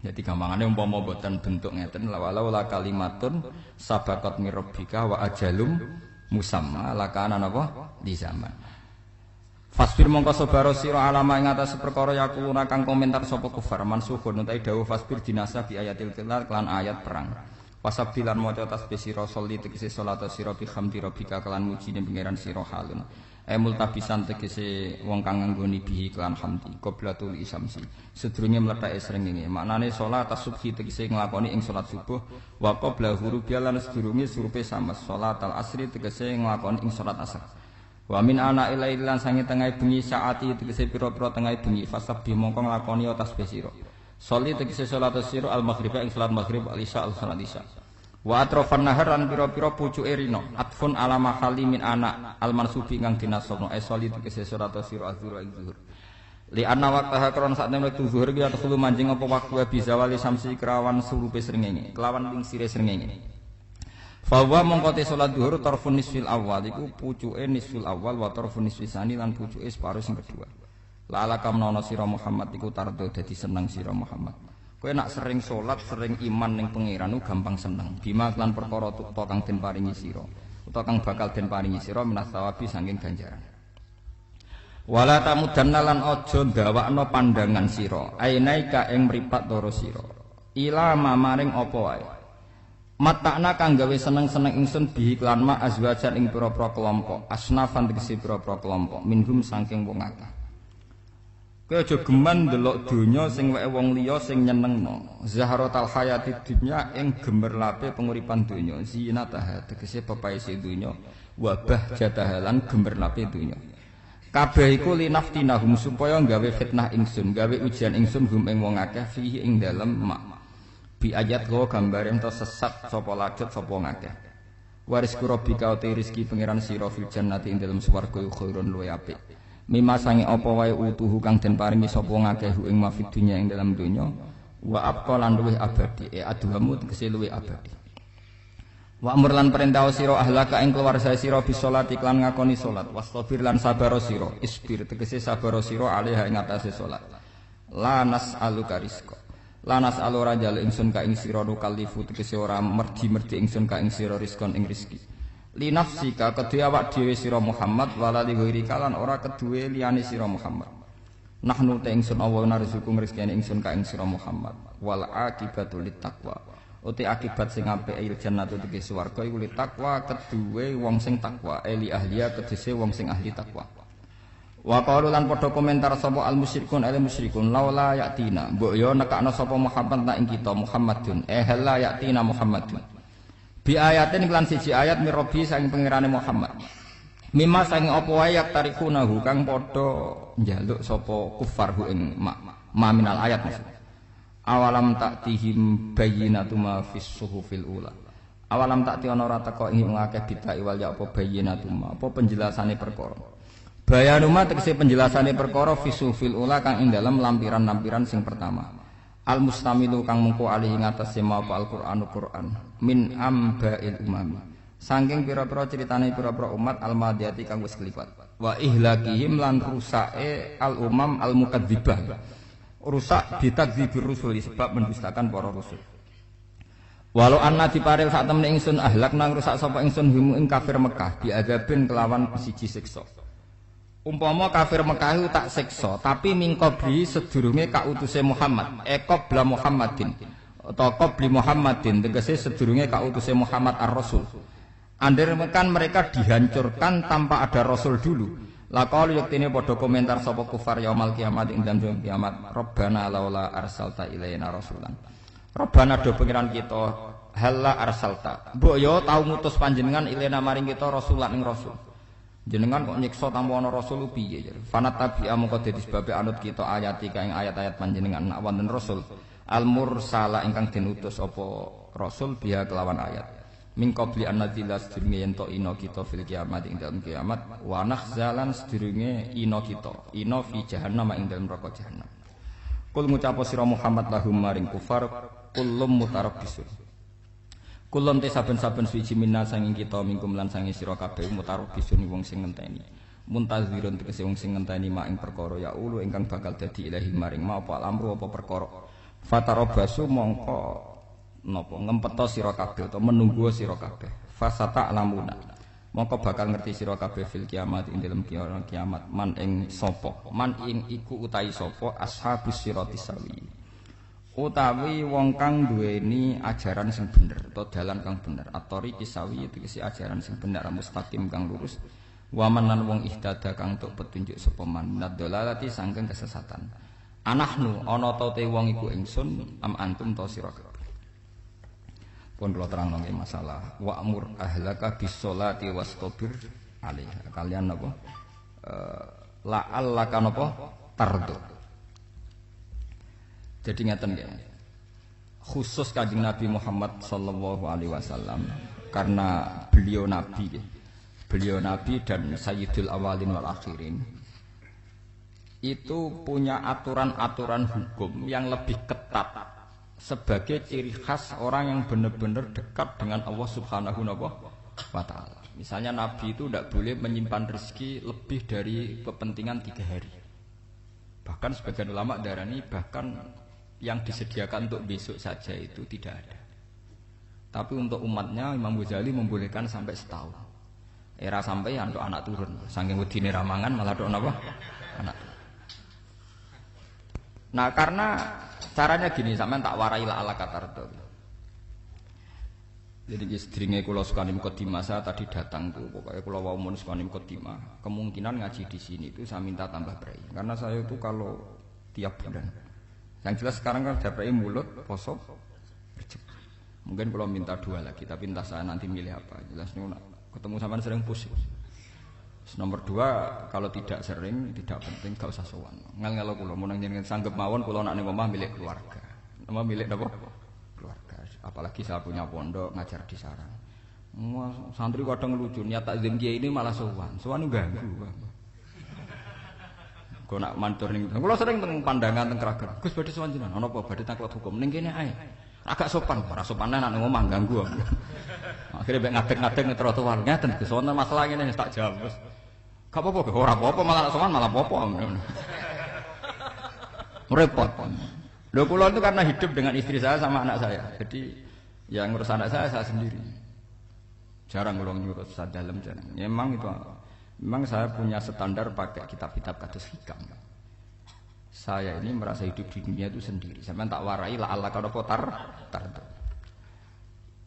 Jadi gampangane umpama boten bentuk ngeten walau la kalimatun sabaqat mirabbika wa ajalum musamma lakana napa di zaman. Fasbir mongko sabaro sira alama ing atas perkara yakuluna kang komentar sapa kufar mansukhun utawi dawuh fasbir dinasa bi ayatil qital kelan ayat perang. Wasabilan maca tasbih sira sholli tegese salat sira bi hamdi rabbika kelan mujine pangeran sira halun. Multabisan tegese wong kang nganggoni bihi kelan hamdi qoblatul isamsi. Sedurunge mlethake srengenge maknane salat subhi tegese nglakoni ing salat subuh wa qabla hurubi lan sedurunge surupe sama salat al asri tegese nglakoni ing salat asar. Wa min ana ilail lan sange tengah bengi saati tegese pira-pira tengah bengi fasabih mongko nglakoni tasbih sira. Sholli tegese salat sira al maghrib ing salat maghrib al isya al salat isya. Wa atrafan nahar lan pira-pira pucuke rino atfun ala mahali min anak al mansubi kang dinasabno sholli tegese salat sira azhur ing zuhur. Li anna waqtaha kron sak temene zuhur ki atul manjing apa waktu bisa wali samsi kerawan surupe srengenge kelawan lingsire srengenge. Fa wa mongko te salat zuhur tarfun nisfil awal iku pucuke nisfil awal wa tarfun nisfil sani lan pucuke separo sing kedua. La ala kamnono sira Muhammad iku tardo dadi seneng sira Muhammad. Kowe nak sering salat, sering iman ning pangeran gampang seneng. Bima lan perkara tukta kang den paringi sira, utawa kang bakal den paringi sira minas sawabi saking ganjaran. Wala tamudanna lan aja ndawakno pandangan sira, ainaika ing mripat loro sira. Ila mamaring apa wae. Matakna kang gawe seneng-seneng ingsun bihi lan ma azwajan ing pira-pira kelompok, asnafan tegese pira-pira kelompok, minhum saking wong akeh. Kowe aja geman ndelok donya sing wae wong liya sing nyenengno. Zaharatul hayatid dunya ing gemerlape penguripan donya. Zinatah tegese pepaese donya, wabah jatahalan gemerlape donya. Kabeh iku linaftinahum supaya gawe fitnah ingsun, gawe ujian ingsun hum ing wong akeh fihi ing dalem mak. Bi ayat go gambare ento sesat sapa lacut sapa ngakeh. Waris kurabika uti rezeki pangeran sira fil jannati ing dalem swarga khairun luwe apik. Mimma sange apa wae utuhu kang den paringi sapa ngakeh ing mafid dunya ing dalem donya. Wa abqa lan luwe abadi aduhamu tegese luwe abadi. Wa amr lan perintah sira ahlaka ing keluarga sira bis salat iklan ngakoni salat wastabir lan sabar sira isbir tegese sabar sira alaiha ing atase salat la nas'aluka rizqa la nas'alu rajal ingsun ka ing sira nukallifu tegese ora merdi-merdi ingsun ka ing sira rizqon ing rezeki li nafsika kedhe awak dhewe sira Muhammad wala li ghairika lan ora kedue liyane sira Muhammad nahnu ta ingsun Allah narzuku ngrizkene ingsun ka ing sira Muhammad wal aqibatu lit taqwa uti akibat sing apik il jannatu tegese swarga iku li takwa kedue wong sing takwa eli ahliya tegese wong sing ahli takwa wa qalu lan padha komentar sapa al musyrikun al musyrikun laula yatina mbok yo nekakno sapa Muhammad tak ing kita Muhammadun la yatina Muhammadun bi ayatin lan siji ayat mirabi saking pangerane Muhammad mimma saking apa wae yak tarikunahu kang padha njaluk sapa kufar hu ing ma minal ayat maksud awalam taktihim bayyinatu ma fis suhufil ula awalam takti ana ora teka ing ngakeh bidai wal ya apa bayyinatu ma apa penjelasane perkara bayanu ma tegese penjelasane perkara fis suhufil ula kang ing dalem lampiran-lampiran sing pertama al mustamilu kang mengko alih ing atase ma apa Al-Qur'anu Qur'an min ambail umami saking pira-pira critane pira-pira umat al-madiyati kang wis kliwat wa ihlakihim lan rusake al umam al mukadzibah rusak ditakdzibir rusul sebab mendustakan para rasul. Walau anna diparil sak temne ingsun ahlak nang rusak sapa ingsun himu ing kafir Mekah diadzabin kelawan siji siksa. Umpama kafir Mekah itu tak siksa, tapi mingkobli sedurunge kautuse Muhammad, qabla Muhammadin atau qabli Muhammadin tegese sedurunge kautuse Muhammad ar-Rasul. Andher mekan mereka dihancurkan tanpa ada rasul dulu. Laqalu yaktine padha komentar sapa kufar yaumul kiamat ing dalem kiamat Rabbana laula arsalta ilaina rasulan Rabbana do pengiran kita halla arsalta mbok yo tau ngutus panjenengan ilaina maring kita rasulan ing rasul jenengan kok nyiksa tanpa ana rasul piye fanat tabi'a mongko dadi sebabe anut kita ayati kaing ayat-ayat panjenengan nak wonten rasul al mursala ingkang den utus apa rasul biha kelawan ayat min qabli an nadzila sedurunge yen to ina kita fil kiamat ing dalem kiamat wa nakhzalan sedurunge ina kita ina fi jahannam ing dalem neraka jahannam kul ngucap sira Muhammad lahum maring kufar kullum mutarabbisun kulun te saben-saben suci minna sanging kita mingkum lan sanging sira kabeh mutarabbisun wong sing ngenteni muntazirun tegese wong sing ngenteni mak ing perkara ya ulu ingkang bakal dadi ilahi maring ma apa amru apa perkara fatarabbasu mongko napa ngempeto sira kabeh utawa menunggu sira kabeh fasata lamuna mongko bakal ngerti sira kabeh fil kiamat ing dalem kiamat man ing sapa man ing iku utahi sapa ashabus sirati sawi utawi wong kang duweni ajaran sing bener utawa dalan kang bener atori kisawi iki ajaran sing bener mustaqim kang lurus wa man lan wong ihtada kang tuk petunjuk sapa man nadzalalati sangking kesesatan anahnu ana ta te wong iku ingsun am antum ta sira pun kula terangno nggih masalah wa'mur ahlaka bis-sholati wastabir alaiha kalian napa la'allaka napa tardo jadi ngeten nggih khusus Kanjeng Nabi Muhammad sallallahu alaihi wasallam karena beliau nabi dan sayyidul awalin wal akhirin itu punya aturan-aturan hukum yang lebih ketat sebagai ciri khas orang yang benar-benar dekat dengan Allah Subhanahu wa ta'ala. Misalnya Nabi itu tidak boleh menyimpan rezeki lebih dari kepentingan 3 hari. Bahkan sebagian ulama darani bahkan yang disediakan untuk besok saja itu tidak ada. Tapi untuk umatnya Imam Ghazali membolehkan sampai setahun. Era sampai untuk anak turun. Saking wedine ramangan malah untuk apa? Anak turun. Nah karena caranya gini, sampean tak warai la ala katardo. Jadi sedringe kula sukani mukadimah saya tadi datang tuh, pokoknya kula wau mun sukani mukadimah, kemungkinan ngaji di sini itu saya minta tambah brai. Karena saya itu kalau tiap bulan. Yang jelas sekarang kan ada brai mulut, poso, rejep. Mungkin kalau minta 2 lagi, tapi entah saya nanti milih apa. Jelas nih ketemu sampean sering pusing. Nomor 2, kalau tidak sering, tidak penting, gak usah sowan. Ngel-ngelo kula mun jenengan sanggep mawon kula nak ning omah milik keluarga. Omah milik napa? Keluarga. Apalagi saya punya pondok ngajar di sarang. Santri kadang lucu, niat takzim kiai ini malah sowan. Sowan ganggu. Kok nak mantur ning kula sering teng pandangan teng Kragan. Gus badhe sowan jenengan, ana apa badhe taklet hukum ning kene ae. Agak sopan, ora sopan nak ning omah ganggu. Akhirnya mek ngadeg-ngadeg ning trotoar ngaten Gus, wonten masalah ngene tak jawab. Gak apa-apa, ora apa-apa malah sowan malah apa-apa. Repot. Lho kula itu karena hidup dengan istri saya sama anak saya. Jadi yang ngurus anak saya sendiri. Jarang kula ngurus dalam jarang. Memang itu memang saya punya standar pakai kitab-kitab kados hikam. Saya ini merasa hidup di dunia itu sendiri. Sampeyan tak warai la Allah kada potar.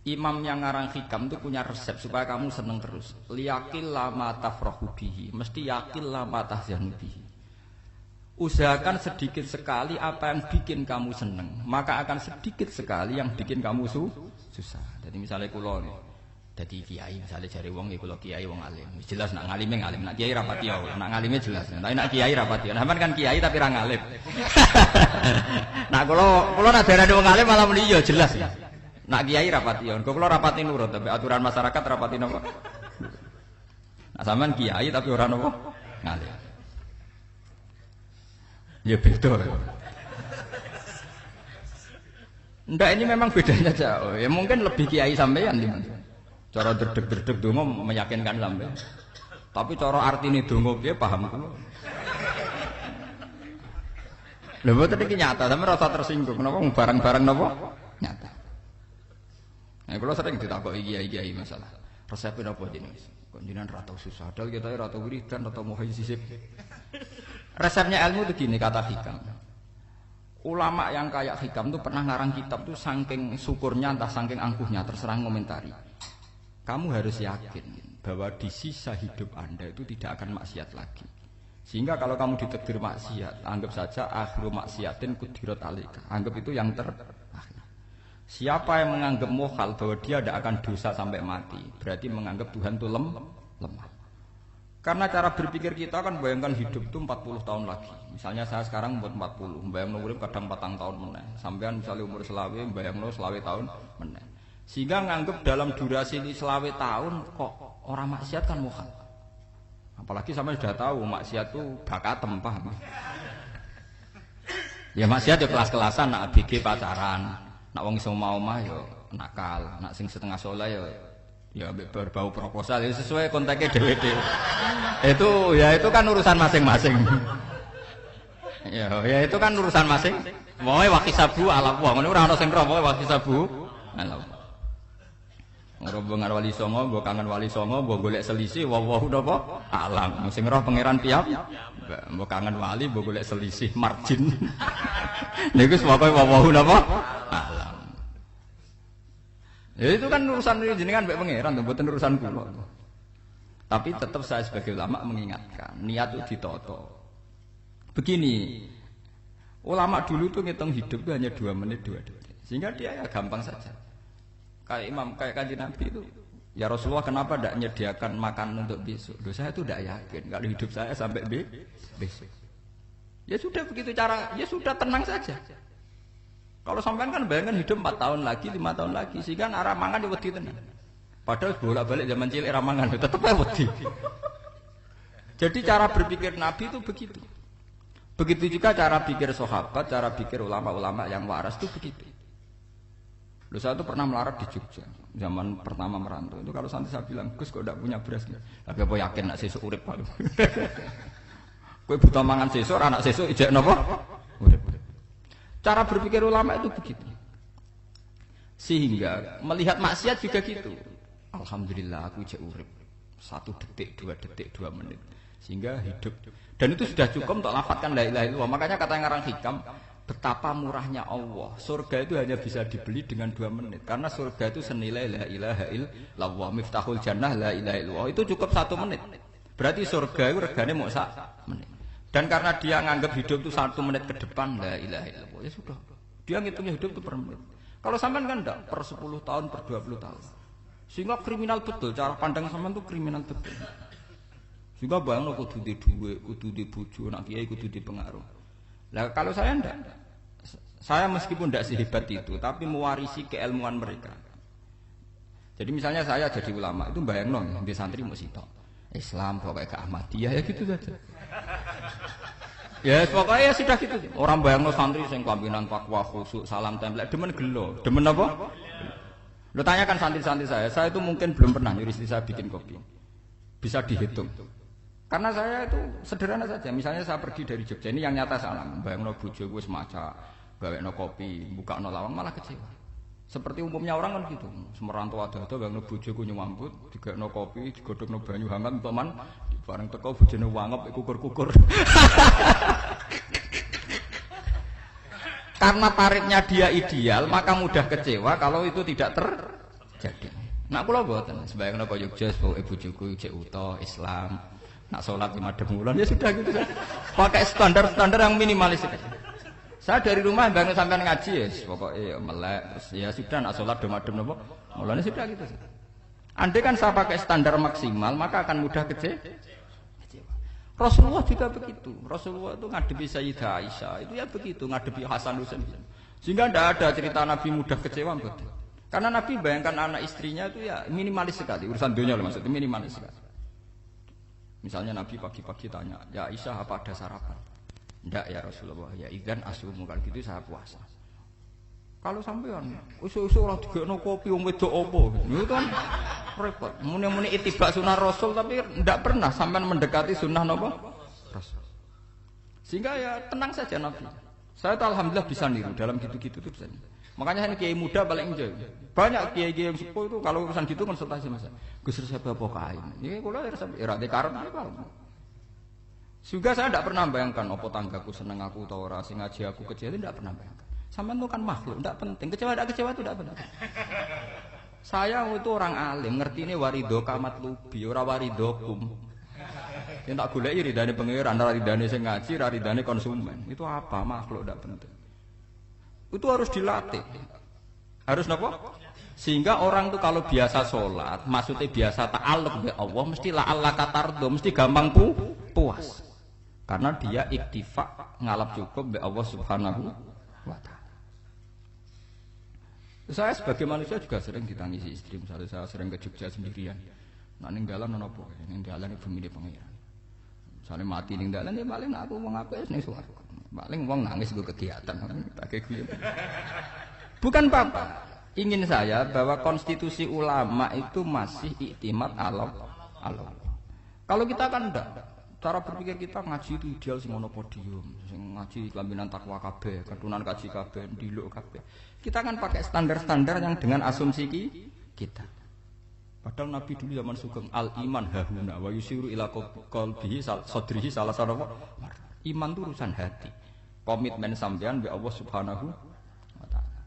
Imam yang ngarang hikam itu punya resep supaya kamu seneng terus. Liyakil lama tafrahu bihi, mesti yakil lama tahzanu bihi. Usahakan sedikit sekali apa yang bikin kamu seneng, maka akan sedikit sekali yang bikin kamu susah. Jadi misalnya kula dadi kiai, misalnya jare wong iki kula kiai wong alim. Jelas nak ngalime ngalim, nak kiai rapati ya, nak ngalime jelas. Nak kiai rapati. Sampeyan kan kiai tapi ra ngalim. Nah kula nak darani wong alim malah muni ya jelas ya. Nak kiai rapati ya, kula rapati nurut tapi aturan masyarakat rapati napa? Nah sampean kiai tapi ora napa? Ngalim. Ya beda. Ndak ini memang bedanya jauh. Ya mungkin lebih kiai sampean di mana? Cara derdek-derdek donga meyakinkan sampean. Tapi cara artine donga piye paham kula. Lha boten iki nyata, sampeyan rasa tersinggung. Napa barang-barang napa? Nyata. Nah, kalau sering ditakoki kiai-kiai masalah resepnya apa jenenge? Kok jenengan ra tau susah, padahal kita ra tau wiridan, ra tau muhayisib. Resepnya ilmu itu gini kata hikam. Ulama yang kayak hikam itu pernah ngarang kitab tuh saking syukurnya entah saking angkuhnya terserah komentari. Kamu harus yakin bahwa di sisa hidup Anda itu tidak akan maksiat lagi. Sehingga kalau kamu ditakdir maksiat, anggap saja akhiru maksiatin kudirat alika. Anggap itu yang terakhir. Siapa yang menganggap mukhal bahwa dia tidak akan dosa sampai mati, berarti menganggap Tuhan itu lemah. Karena cara berpikir kita kan bayangkan hidup itu 40 tahun lagi. Misalnya saya sekarang buat 40, bayang urip kadang 4 tahun meneh. Sampean misalnya umur selawe, bayang selawe tahun meneh. Sehingga nganggap dalam durasi ini selawe tahun kok orang maksiat kan mukhal. Apalagi sampai sudah tahu maksiat itu bakatem, paham? Ya maksiat ya kelas-kelasan, nak ABG pacaran, nak wong iso omah ya nakal, nak sing setengah soleh ya berbau proposal ya sesuai kontaknya dhewe-dhewe. Itu kan urusan masing-masing. Ya itu kan urusan masing. Pokoke wakisabu ala wong ngono ora ana sing roh, pokoke wakisabu ala wong. Rombongan wali songo, mbok kangen wali songo, mbok golek selisih, wawahu napa? Alam. Sing roh pangeran piyam, mbok kangen wali, mbok golek selisih margin. Niku pokoke wawahu napa? Alam. Ya itu kan urusan jenengan mbek pangeran, mboten urusan kula. Tapi tetap saya sebagai ulama mengingatkan, niat itu ditoto. Begini, ulama dulu tuh ngitung hidup itu hanya 2 menit 2 detik. Sehingga dia ya gampang saja. Kayak imam, kayak kanjeng Nabi itu, ya Rasulullah kenapa tidak menyediakan makan untuk besok? Loh, saya itu tidak yakin kalau hidup saya sampai besok. Ya sudah begitu cara, ya sudah tenang saja. Kalau sampean kan bayangkan hidup 4 tahun lagi, 5 tahun lagi, sehingga arah mangan ya wedi tenan. Padahal bolak-balik zaman cilik arah mangan tetep wedi. Jadi cara berpikir Nabi itu begitu. Begitu juga cara pikir sahabat, cara pikir ulama-ulama yang waras itu begitu. Loh, saya itu pernah melarat di Jogja zaman pertama merantau. Itu kalau santri saya bilang, Gus kok tidak punya beras nih? Tapi apa yakin nak sesuk urip Pak? Kowe buta mangan sesuk, anak sesuk ijek napa? Urip. Cara berpikir ulama itu begitu. Sehingga melihat maksiat juga gitu. Alhamdulillah aku ijek urip. 1 detik, 2 detik, 2 menit. Sehingga hidup. Dan itu sudah cukup untuk lafadzkan la ilaha illallah. Makanya kata yang ngarang hikam, betapa murahnya Allah. Surga itu hanya bisa dibeli dengan 2 menit. Karena surga itu senilai la ilaha illallah. Miftahul jannah la ilaha illallah. Itu cukup 1 menit. Berarti surga itu regane mau 1 menit. Dan karena dia nganggap hidup itu 1 menit ke depan la ilaha illallah. Ya sudah. Dia ngitungnya hidup itu per menit. Kalau sampean kan enggak per 10 tahun, per 20 tahun. Sehingga kriminal betul. Cara pandang sampean itu kriminal betul. Juga bayangno kudu di duwe, kudu di bojo, nak kiai kudu di pengaruh. Lah kalau saya ndak. Saya meskipun tidak sehebat itu, tapi mewarisi keilmuan mereka. Jadi misalnya saya jadi ulama, itu bayangno di santri mesti tok. Islam pokoknya ke Ahmadiyah ya gitu saja. Ya pokoknya ya sudah gitu. Orang bayangno santri sing kelambinan takwa khusyuk, salam tempel, demen gelo. Demen apa? Lo tanyakan santri-santri saya itu mungkin belum pernah nyuruh istri saya bikin kopi. Bisa dihitung. Karena saya itu sederhana saja. Misalnya saya pergi dari Jogja, ini yang nyata salam. Bayangno bojo gue semaca gawekno kopi, bukakno lawang malah kecewa. Seperti umumnya orang kan gitu. Semerantau ada-ada bayangno bojoku nyuwambut, digawekno kopi, digodhogno banyu hangat teman, bareng teko bojone wangep kukur-kukur. Karena tarifnya dia ideal, maka mudah kecewa kalau itu tidak terjadi. Nak kula mboten, sebayangno kaya Jogja pokoke bojoku cek uta Islam, nak salat 5 bulan ya sudah gitu. Pakai standar-standar yang minimalis itu. Saya dari rumah bangun sampai ngaji ya, pokoknya melek, ya sudah nak sholat domadem nopo, mulanya sudah gitu. Andai kan saya pakai standar maksimal, maka akan mudah kecewa. Rasulullah juga begitu. Rasulullah itu ngadepi Sayyidah Aisyah, itu ya begitu, ngadepi Hasan Husain. Sehingga tidak ada cerita Nabi mudah kecewa, betul. Karena Nabi bayangkan anak istrinya itu ya minimalis sekali, urusan dunia loh maksudnya minimalis sekali. Misalnya Nabi pagi-pagi tanya, ya Aisyah apa ada sarapan? Ndak ya Rasulullah, ya idzan asumu kalau gitu saya puasa. Kalau sampean usul-usul ora digekno kopi wong wedok apa? Itu kan repot. Muni-muni itibak sunnah Rasul tapi ndak pernah sampean mendekati sunnah napa? Rasul. Sehingga ya tenang saja Nabi. Saya tuh alhamdulillah bisa niru dalam gitu-gitu tuh bisa. Makanya ini kiai muda paling enjoy. Banyak kiai-kiai yang sepuh itu kalau urusan gitu konsultasi Mas. Gus resep apa kain. Iki kula resep ora karep apa. Juga saya tidak pernah bayangkan apa tanggaku seneng aku atau ora sing ngaji aku kecewa itu tidak pernah bayangkan. Sampean itu kan makhluk, tidak penting. Kecewa tidak kecewa itu tidak penting. Saya itu orang alim, ngerti ini warido kamat lubi, ora waridokum. Yang tak goleki ridane pangeran, ridane sing ngaji, ridane konsumen. Itu apa? Makhluk tidak penting. Itu harus dilatih. Harus napa? Sehingga orang itu kalau biasa sholat, maksudnya biasa ta'alluq bi Allah, mesti la'alla katardo, mesti gampang puas. Karena dia iktifa ngalap cukup be Allah Subhanahu wa ta'ala. Saya sebagai manusia juga sering ditangisi istri. Misalnya saya sering ke Jogja sendirian. Nah ning dalan ana apa? Ning dalan iku milih pangeran. Misalnya mati ning dalan ya paling aku wong apik ning swarga. Paling wong nangis go kegiatan. Tak guyu. Bukan apa-apa. Ingin saya bahwa konstitusi ulama itu masih iktimat Allah. Kalau kita kan enggak. Cara berpikir kita ngaji itu ideal sing ono podium, sing ngaji kelambinan takwa kabeh, ketunan kaji kabeh, ndiluk kabeh. Kita kan pakai standar-standar yang dengan asumsi kita. Padahal Nabi dulu zaman sugeng al iman hahuna wa yusiru ila qalbihi sadrihi salah satu iman itu urusan hati. Komitmen sampean be Allah Subhanahu wa taala.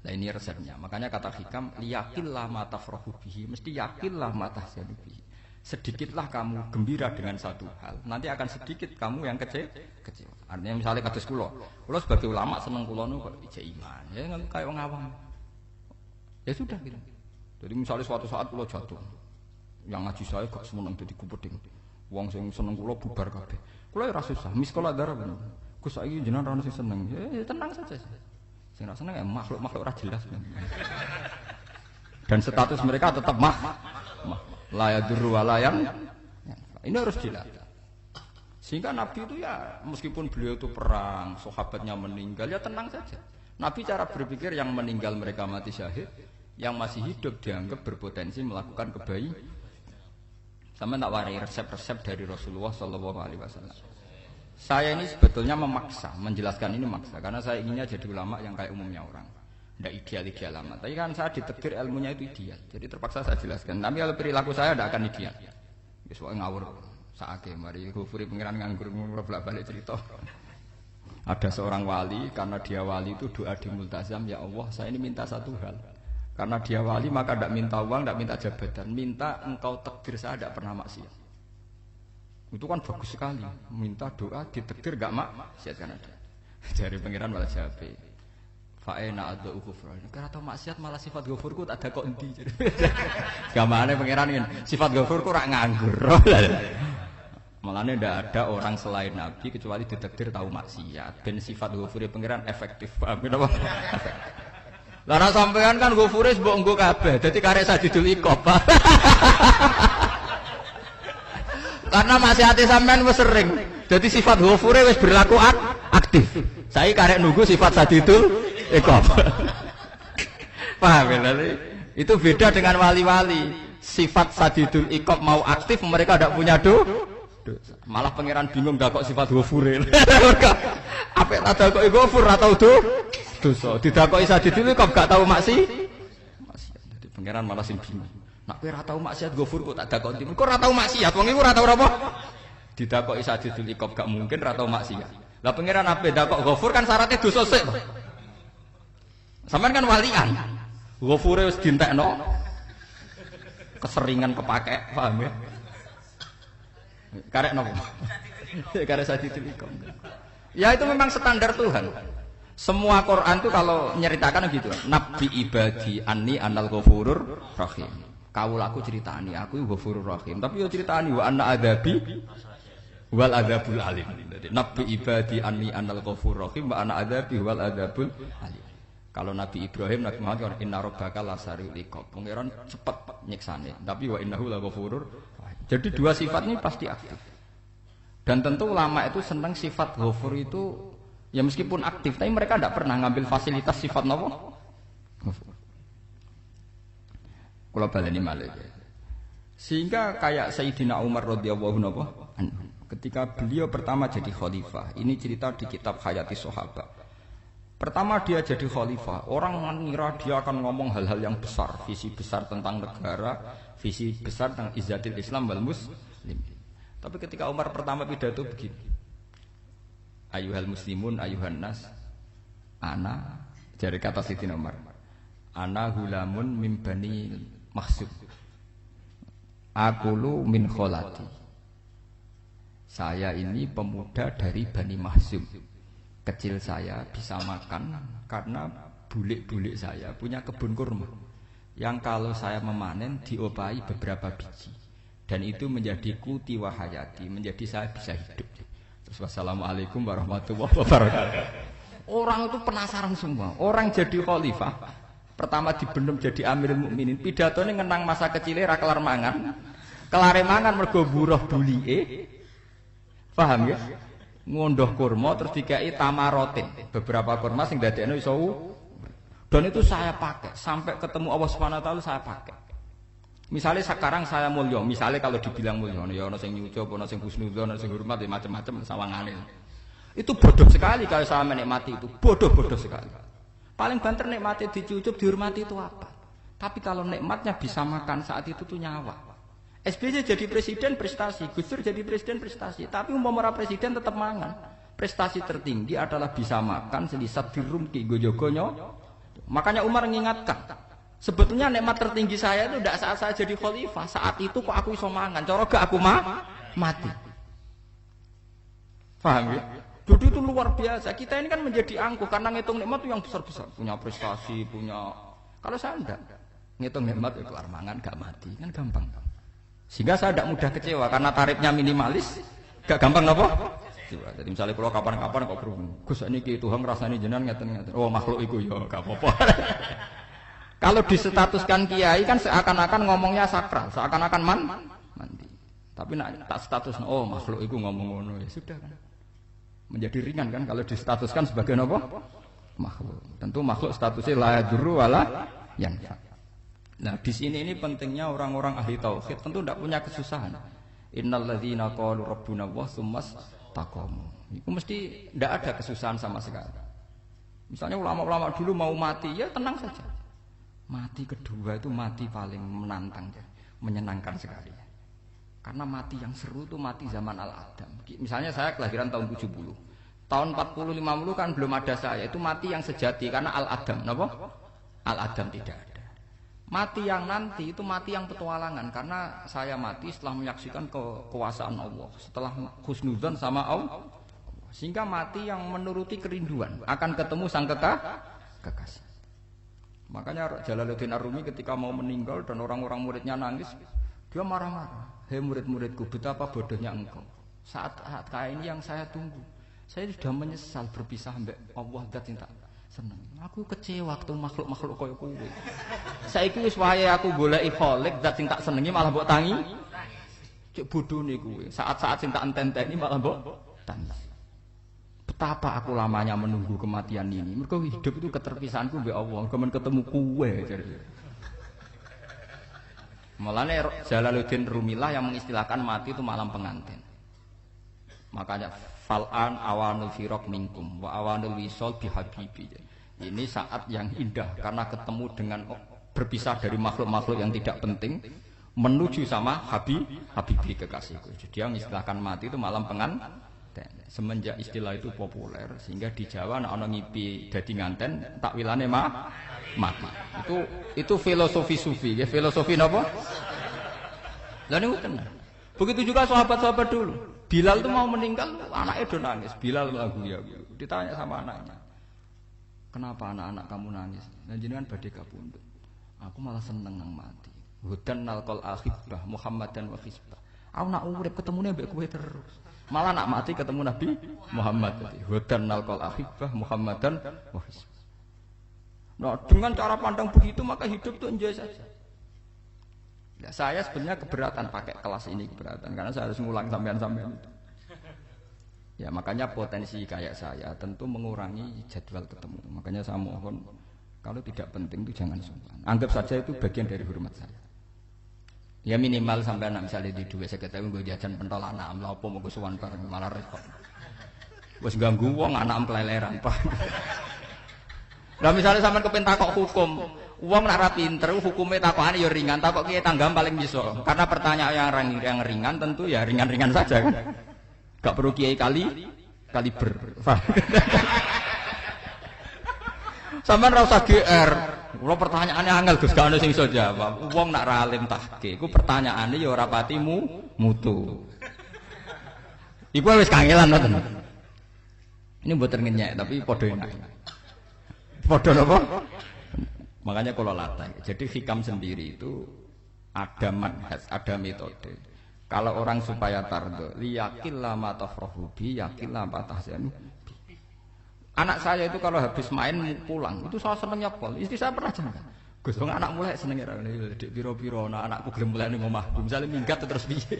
Nah ini resepnya. Makanya kata hikam liyaqillah ma tafrahu bihi, mesti yakinlah ma tahzanu bihi. Sedikitlah kamu gembira dengan satu hal, nanti akan sedikit kamu yang kecewa. Artinya misalnya kados kula sebagai ulama seneng kula nu kok ijek iman, ya kayak wong awam. Ya sudah gitu. Jadi misalnya suatu saat kula jatuh, yang ngaji saya gak semeneng dadi kupeding. Wong sing seneng kula bubar kabeh. Kula ora susah, miskola darah bener. Gus saiki jenengan ora sing seneng. Ya tenang saja. Sing ora seneng ya makhluk-makhluk ora jelas. Dan status mereka tetap la yadurru walayan. Ini harus dilatih. Sehingga Nabi itu ya meskipun beliau itu perang, sahabatnya meninggal ya tenang saja. Nabi cara berpikir yang meninggal mereka mati syahid, yang masih hidup dianggap berpotensi melakukan kebaikan. Sama tak warai resep-resep dari Rasulullah Shallallahu Alaihi Wasallam. Saya ini sebetulnya memaksa, menjelaskan ini memaksa karena saya inginnya jadi ulama yang kayak umumnya orang. Tidak ideal amat. Tapi kan saya ditegur ilmunya itu ideal. Jadi terpaksa saya jelaskan. Tapi kalau perilaku saya tidak akan ideal. Soalnya ngawur. Saake mari kufuri pengiran nganggur bolak-balik cerita. Ada seorang wali karena dia wali itu doa di multazam, ya Allah, saya ini minta satu hal. Karena dia wali maka tidak minta uang, tidak minta jabatan, minta engkau takdir saya tidak pernah maksiat. Itu kan bagus sekali. Minta doa ditakdir enggak maksiat kan ada. Dari pengiran malah jawab. Fa'ena adzau ghufran. Karena tau maksiat malah sifat ghafurku tak ada kok endi. Gamane pangeran kan sifat ghafurku rak nganggur. Malahnya ndak ada orang selain Nabi kecuali ditakdir tahu maksiat. Ben sifat ghafure pangeran efektif. Paham napa? Lah nek sampean kan ghafure mbok nggo kabeh. Dadi karek sadidul iqab. Karena maksiate sampean wis sering. Jadi sifat ghafure wis berlaku aktif. Saya karek nunggu sifat sadidul iqab. Paham ya? Itu beda dengan wali-wali. Sifat sadidul iqab mau aktif mereka tidak punya dosa. Malah pangeran bingung gak kok sifat ghafure. Apik ta kok ghafur atau dosa. Didakoki sadidul iqab gak tahu maksiat. Jadi pangeran malah sing bingung. Nak kowe ora tau maksiat ghafur kok tak dakoki. Kok ora tau maksiat wong iku ora tau apa? Didakoki sadidul iqab gak mungkin ora tau maksiat. Lah pangeran ape dakok ghafur kan syaratnya dosa sik. Sampeyan kan walian. Ghafure wis dientekno. Keseringan kepake, paham ya? Karek napa? Karek sadidul iqab. Ya itu memang standar Tuhan. Semua Quran itu kalau nyeritakan gitu. Nabi ibadi anni anal ghafurur rahim. Kawulaku ceritani aku ghafurur rahim, tapi yo ceritani wa anna adzabi wal adzabul alim. Jadi Nabi ibadi anni anal ghafurur rahim wa anna adzabi wal adzabul alim. Kalau Nabi Ibrahim, Nabi Muhammad kan inna rabbaka lasariul iqab. Pangeran cepat nyiksane, tapi wa innahu laghafurur rahim. Jadi dua sifat ini pasti aktif. Dan tentu ulama itu senang sifat ghafur itu ya meskipun aktif, tapi mereka tidak pernah ngambil fasilitas sifat napa? Ghafur. Kula baleni malih. Sehingga kayak Sayyidina Umar radhiyallahu anhu ketika beliau pertama jadi khalifah, ini cerita di kitab Hayati Sahabat. Pertama dia jadi khalifah, orang mengira dia akan ngomong hal-hal yang besar, visi besar tentang negara, visi besar tentang izzatil Islam wal muslim. Tapi ketika Umar pertama pidato begini. Ayuhal muslimun ayuhan nas ana dari kata Sayyidina Umar. Ana hulamun min bani Makhzum. Akulu min kholati. Saya ini pemuda dari Bani Makhzum. Kecil saya bisa makan karena bulik-bulik saya punya kebun kurma. Yang kalau saya memanen diopahi beberapa biji. Dan itu menjadi kuti wahayati, menjadi saya bisa hidup. Terus wassalamualaikum warahmatullahi wabarakatuh. Orang itu penasaran semua. Orang jadi khalifah pertama dibenem jadi Amirul Mukminin, pidatone ngenang masa kecile ra kelar mangan. Kelare mangan mergo buruh bulike. Paham ya? Ngondoh kurma terus dikai tamarotin. Beberapa kurma sing dadekno iso. Dan itu saya pakai sampai ketemu Allah Subhanahu wa taala saya pakai. Misalnya sekarang saya mulya, misalnya kalau dibilang mulya ya ana sing nyucup, ana sing husnudzon, ana sing hormat, ya macam-macam sawangane. Itu bodoh sekali kalau saya menikmati itu. Bodoh sekali. Paling banter nikmati dicucup, dihormati itu apa? Tapi kalau nikmatnya bisa makan saat itu tuh nyawa. SBY jadi presiden prestasi, Gus Dur jadi presiden prestasi. Tapi umpama presiden tetap mangan. Prestasi tertinggi adalah bisa makan selisat dirumki gojogonyo. Makanya Umar mengingatkan, sebetulnya nikmat tertinggi saya itu tidak saat saya jadi khalifah. Saat itu kok aku iso mangan, cara gak aku mati. Paham ya? Jadi itu luar biasa. Kita ini kan menjadi angkuh karena ngitung nikmat itu yang besar-besar, punya prestasi, punya. Kalau saya enggak ngitung nikmat itu kelar mangan gak mati, kan gampang. Sehingga saya tidak mudah kecewa karena tarifnya minimalis, gak gampang apa? Jadi misalnya kalau kapan-kapan kok berhubung, Gus ini Tuhan ngrasani jenengan ngeten-ngeten. Oh makhluk itu ya gak apa-apa. Kalau disetatuskan kiai kan seakan-akan ngomongnya sakral, seakan-akan mandi. Tapi nak tak status, oh makhluk itu ngomong ngono ya sudah kan. Menjadi ringan kan kalau distatuskan sebagai apa? Makhluk. Tentu makhluk statusnya la yadurru wala yanfa. Nah, di sini ini pentingnya orang-orang ahli tauhid tentu tidak punya kesusahan. Innal ladzina qalu rabbuna Allah tsummas taqamu. Itu mesti tidak ada kesusahan sama sekali. Misalnya ulama-ulama dulu mau mati, ya tenang saja. Mati kedua itu mati paling menantang, menyenangkan sekali. Karena mati yang seru itu mati zaman Al-Adam. Misalnya saya kelahiran tahun 70. Tahun 40-50 kan belum ada saya. Itu mati yang sejati karena Al-Adam. Kenapa? Al-Adam tidak ada. Mati yang nanti itu mati yang petualangan. Karena saya mati setelah menyaksikan kekuasaan Allah. Setelah husnudzon sama Allah. Sehingga mati yang menuruti kerinduan. Akan ketemu sang kekasih. Makanya Jalaluddin Ar-Rumi ketika mau meninggal dan orang-orang muridnya nangis, dia marah-marah. Hei murid-muridku, betapa bodohnya engkau. Saat kayak ini yang saya tunggu. Saya sudah menyesal berpisah mbak Allah dat tak seneng. Aku kecewa waktu makhluk-makhluk koyo kowe. Saiki wis wayahe aku goleki kholik dat sing tak senengi malah mbok tangi. Cek bodone kowe. Saat-saat sing tak enteni malah mbok tangi. Betapa aku lamanya menunggu kematian ini. Mergo hidup itu keterpisahanku mbek Allah, kemen ketemu kowe. Mulane Jalaluddin Rumilah yang mengistilahkan mati itu malam pengantin. Makanya fal'an awanul firaq minkum wa awanul wisol bihabibi. Ini saat yang indah karena ketemu dengan berpisah dari makhluk-makhluk yang tidak penting menuju sama habibi kekasihku. Jadi dia mengistilahkan mati itu malam pengantin. Semenjak istilah itu populer sehingga di Jawa ana ngipi dadi nganten takwilane mati. Itu filosofi sufi, ya filosofi napa? Lah niku tenan. Begitu juga sahabat-sahabat dulu. Bilal itu mau meninggal, anaknya do nangis. Bilal lagu ya. Ditanya sama anaknya, kenapa anak-anak kamu nangis? Dan jenengan badhe kapundhut. Aku malah seneng nang mati. Hudan nalqal akhibah Muhammadan wa hisbah. Aku nak urip ketemune mbek kowe terus. Malah nak mati ketemu Nabi Muhammad. Hudan nalqal akhibah Muhammadan wa hisbah. Nah, dengan cara pandang begitu maka hidup itu enjoy saja. Ya, saya sebenarnya keberatan pakai kelas ini, keberatan karena saya harus ngulang sampean-sampean itu. Ya makanya potensi kayak saya tentu mengurangi jadwal ketemu. Makanya saya mohon kalau tidak penting itu jangan sungkan. Anggap saja itu bagian dari hormat saya. Ya minimal sampean misalnya di duwe 50.000 nggo jajan pentol anak lha opo mengko sowan bareng malah repot. Wis ganggu wong anak keleleran, Pak. Lah misalnya sampean kepen takok hukum, wong nak ra pinter hukume takokane ya ringan, takok kiye tanggam paling iso. Karena pertanyaan yang ringan tentu ya ringan-ringan saja kan. Gak perlu kiai kaliber. Sampeyan ra usah GR. Kula pertanyaane angel Gus gak ono sing iso jawab. Wong nak ra alim tahke, iku pertanyaane ya ora pati mutu. Iku wis kangelan ngoten. Ini mboten ngenyek tapi padha enak. Padha napa? Makanya kalau latih. Jadi hikam sendiri itu ada manhaj, ada metode. Kalau orang supaya tardo, liyakil lama tafrohubi, yakil lama tahzanu. Anak saya itu kalau habis main pulang, itu saya senengnya pol. Istri saya pernah jangan. Gus, anak mulai senengnya dek piro-piro, nah anakku gelem mulai ning omah. Misalnya minggat terus piye.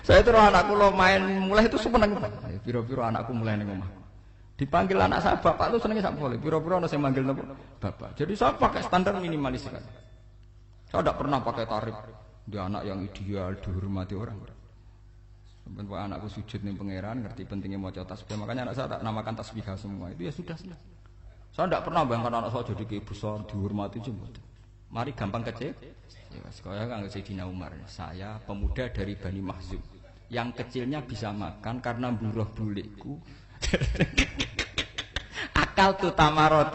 Saya terus anakku lo main mulai itu seneng. Piro-piro anakku mulai ning omah. Dipanggil anak saya bapak itu senengnya sak boleh. Piro-piro ana sing manggil napa? Bapak. Jadi saya pakai standar minimalis sekali. Saya tidak pernah pakai tarif dia anak yang ideal dihormati orang. Sampai anakku sujud ning pangeran ngerti pentingnya maca tasbih. Makanya anak saya tak namakan tasbih semua. Itu ya sudah selesai. Saya tidak pernah bayangkan anak saya jadi kiai besar dihormati cuma. Mari gampang kecil. Ya sekolah kan Sayyidina Umar. Saya pemuda dari Bani Mahzum. Yang kecilnya bisa makan karena buruh bulikku. Akal tuh tamarot.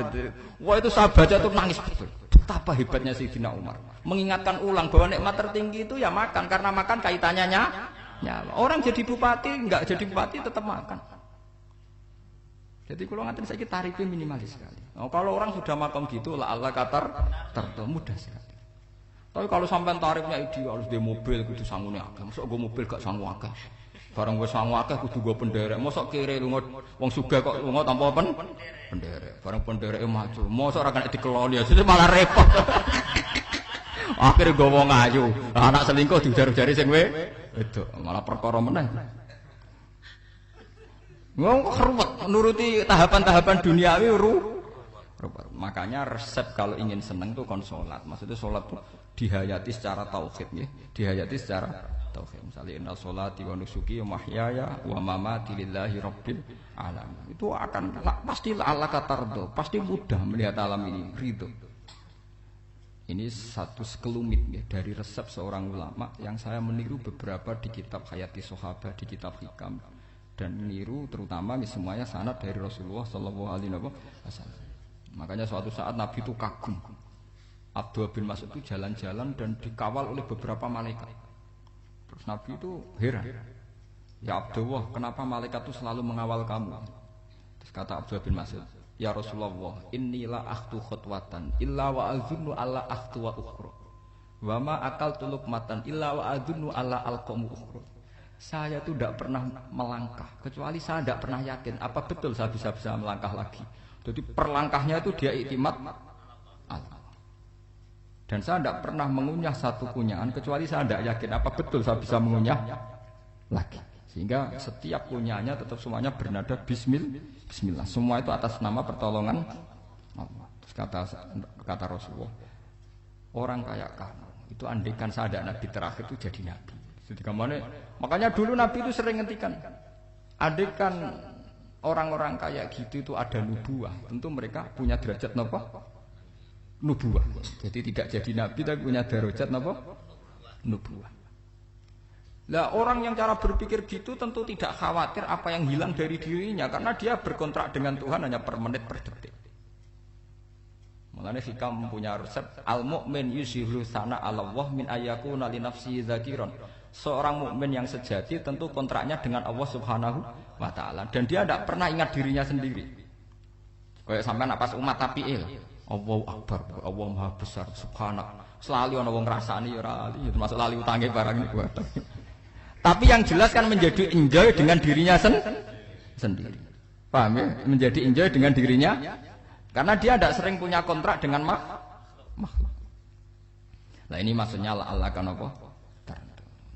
Wah itu saya baca tuh nangis betul. Betapa hebatnya Sayyidina Umar. Mengingatkan ulang bahwa nikmat tertinggi itu ya makan karena makan kaitannya nyawa. Orang jadi bupati enggak jadi bupati tetap makan. Jadi kalau ngatain saya tarifnya minimalis sekali. Nah, kalau orang sudah makan gitu lah Allah katar mudah sekali. Tapi kalau sampai tarifnya ideal harus di mobil kudu sangune akeh. Mosok go mobil gak sangu akeh. Barang wis sangu akeh kudu go penderek. Mosok kere lunga wong sugih kok lunga tanpa penderek. Barang pendereke maju. Mosok ora kena dikeloni ya malah repot. Akhire go wong ayu. Anak selingkuh diujar-ujari sing wedok. Malah perkara meneh. Wong ruwet nuruti tahapan-tahapan duniawi makanya resep kalau ingin seneng tuh kon salat. Maksudnya salat tuh dihayati secara tauhid ya. Dihayati secara tauhid. Misalnya inna sholati wa nusuki wa mahyaya wa mamati lillahi rabbil alamin. Itu akan pasti Allah katardo, pasti mudah melihat alam ini ridho. Ini satu sekelumit ya dari resep seorang ulama yang saya meniru beberapa di kitab Hayati Sahabat, di kitab Hikam dan meniru terutama semuanya sanad dari Rasulullah sallallahu alaihi wasallam. Makanya suatu saat Nabi itu kagum. Abdullah bin Mas'ud itu jalan-jalan dan dikawal oleh beberapa malaikat. Terus Nabi itu heran. Ya Abdullah, kenapa malaikat itu selalu mengawal kamu? Terus kata Abdullah bin Mas'ud, ya Rasulullah, inni la akhtu khutwatan illa wa azunnu alla akhtu wa ukhra. Wa ma akaltu luqmatan illa wa azunnu alla alqamu ukhra. Saya itu tidak pernah melangkah kecuali saya tidak pernah yakin apa betul saya bisa melangkah lagi. Jadi perlangkahnya itu dia iktimat Allah. Dan saya tidak pernah mengunyah satu kunyahan kecuali saya tidak yakin apa betul saya bisa mengunyah lagi. Sehingga setiap kunyahannya tetap semuanya bernada Bismillah. Semua itu atas nama pertolongan Allah. Terus kata Rasulullah, orang kayak kamu itu andaikan saya ada nabi terakhir itu jadi nabi. Jadi makanya dulu nabi itu sering ngendikan, andaikan orang-orang kayak gitu itu ada nubuah, tentu mereka punya derajat napa? Nubuah. Jadi tidak jadi nabi tapi punya derajat napa? Nubuah. Lah orang yang cara berpikir gitu tentu tidak khawatir apa yang hilang dari dirinya karena dia berkontrak dengan Tuhan hanya per menit per detik. Mulane hikam punya resep al-mu'min yusiru sana Allah min ayyakuna li nafsi dzakiran. Seorang mukmin yang sejati tentu kontraknya dengan Allah Subhanahu wa taala dan dia tidak pernah ingat dirinya sendiri. Kayak sampean pas umat tapiil, Allahu Akbar, Allah Maha Besar, subhanak. Selalu ana wong ngrasani ora lali, termasuk lali utange barang niku. Tapi yang jelas kan menjadi enjoy dengan dirinya sendiri. Paham ya? Menjadi enjoy dengan dirinya karena dia tidak sering punya kontrak dengan makhluk. Nah ini maksudnya Allah kan apa?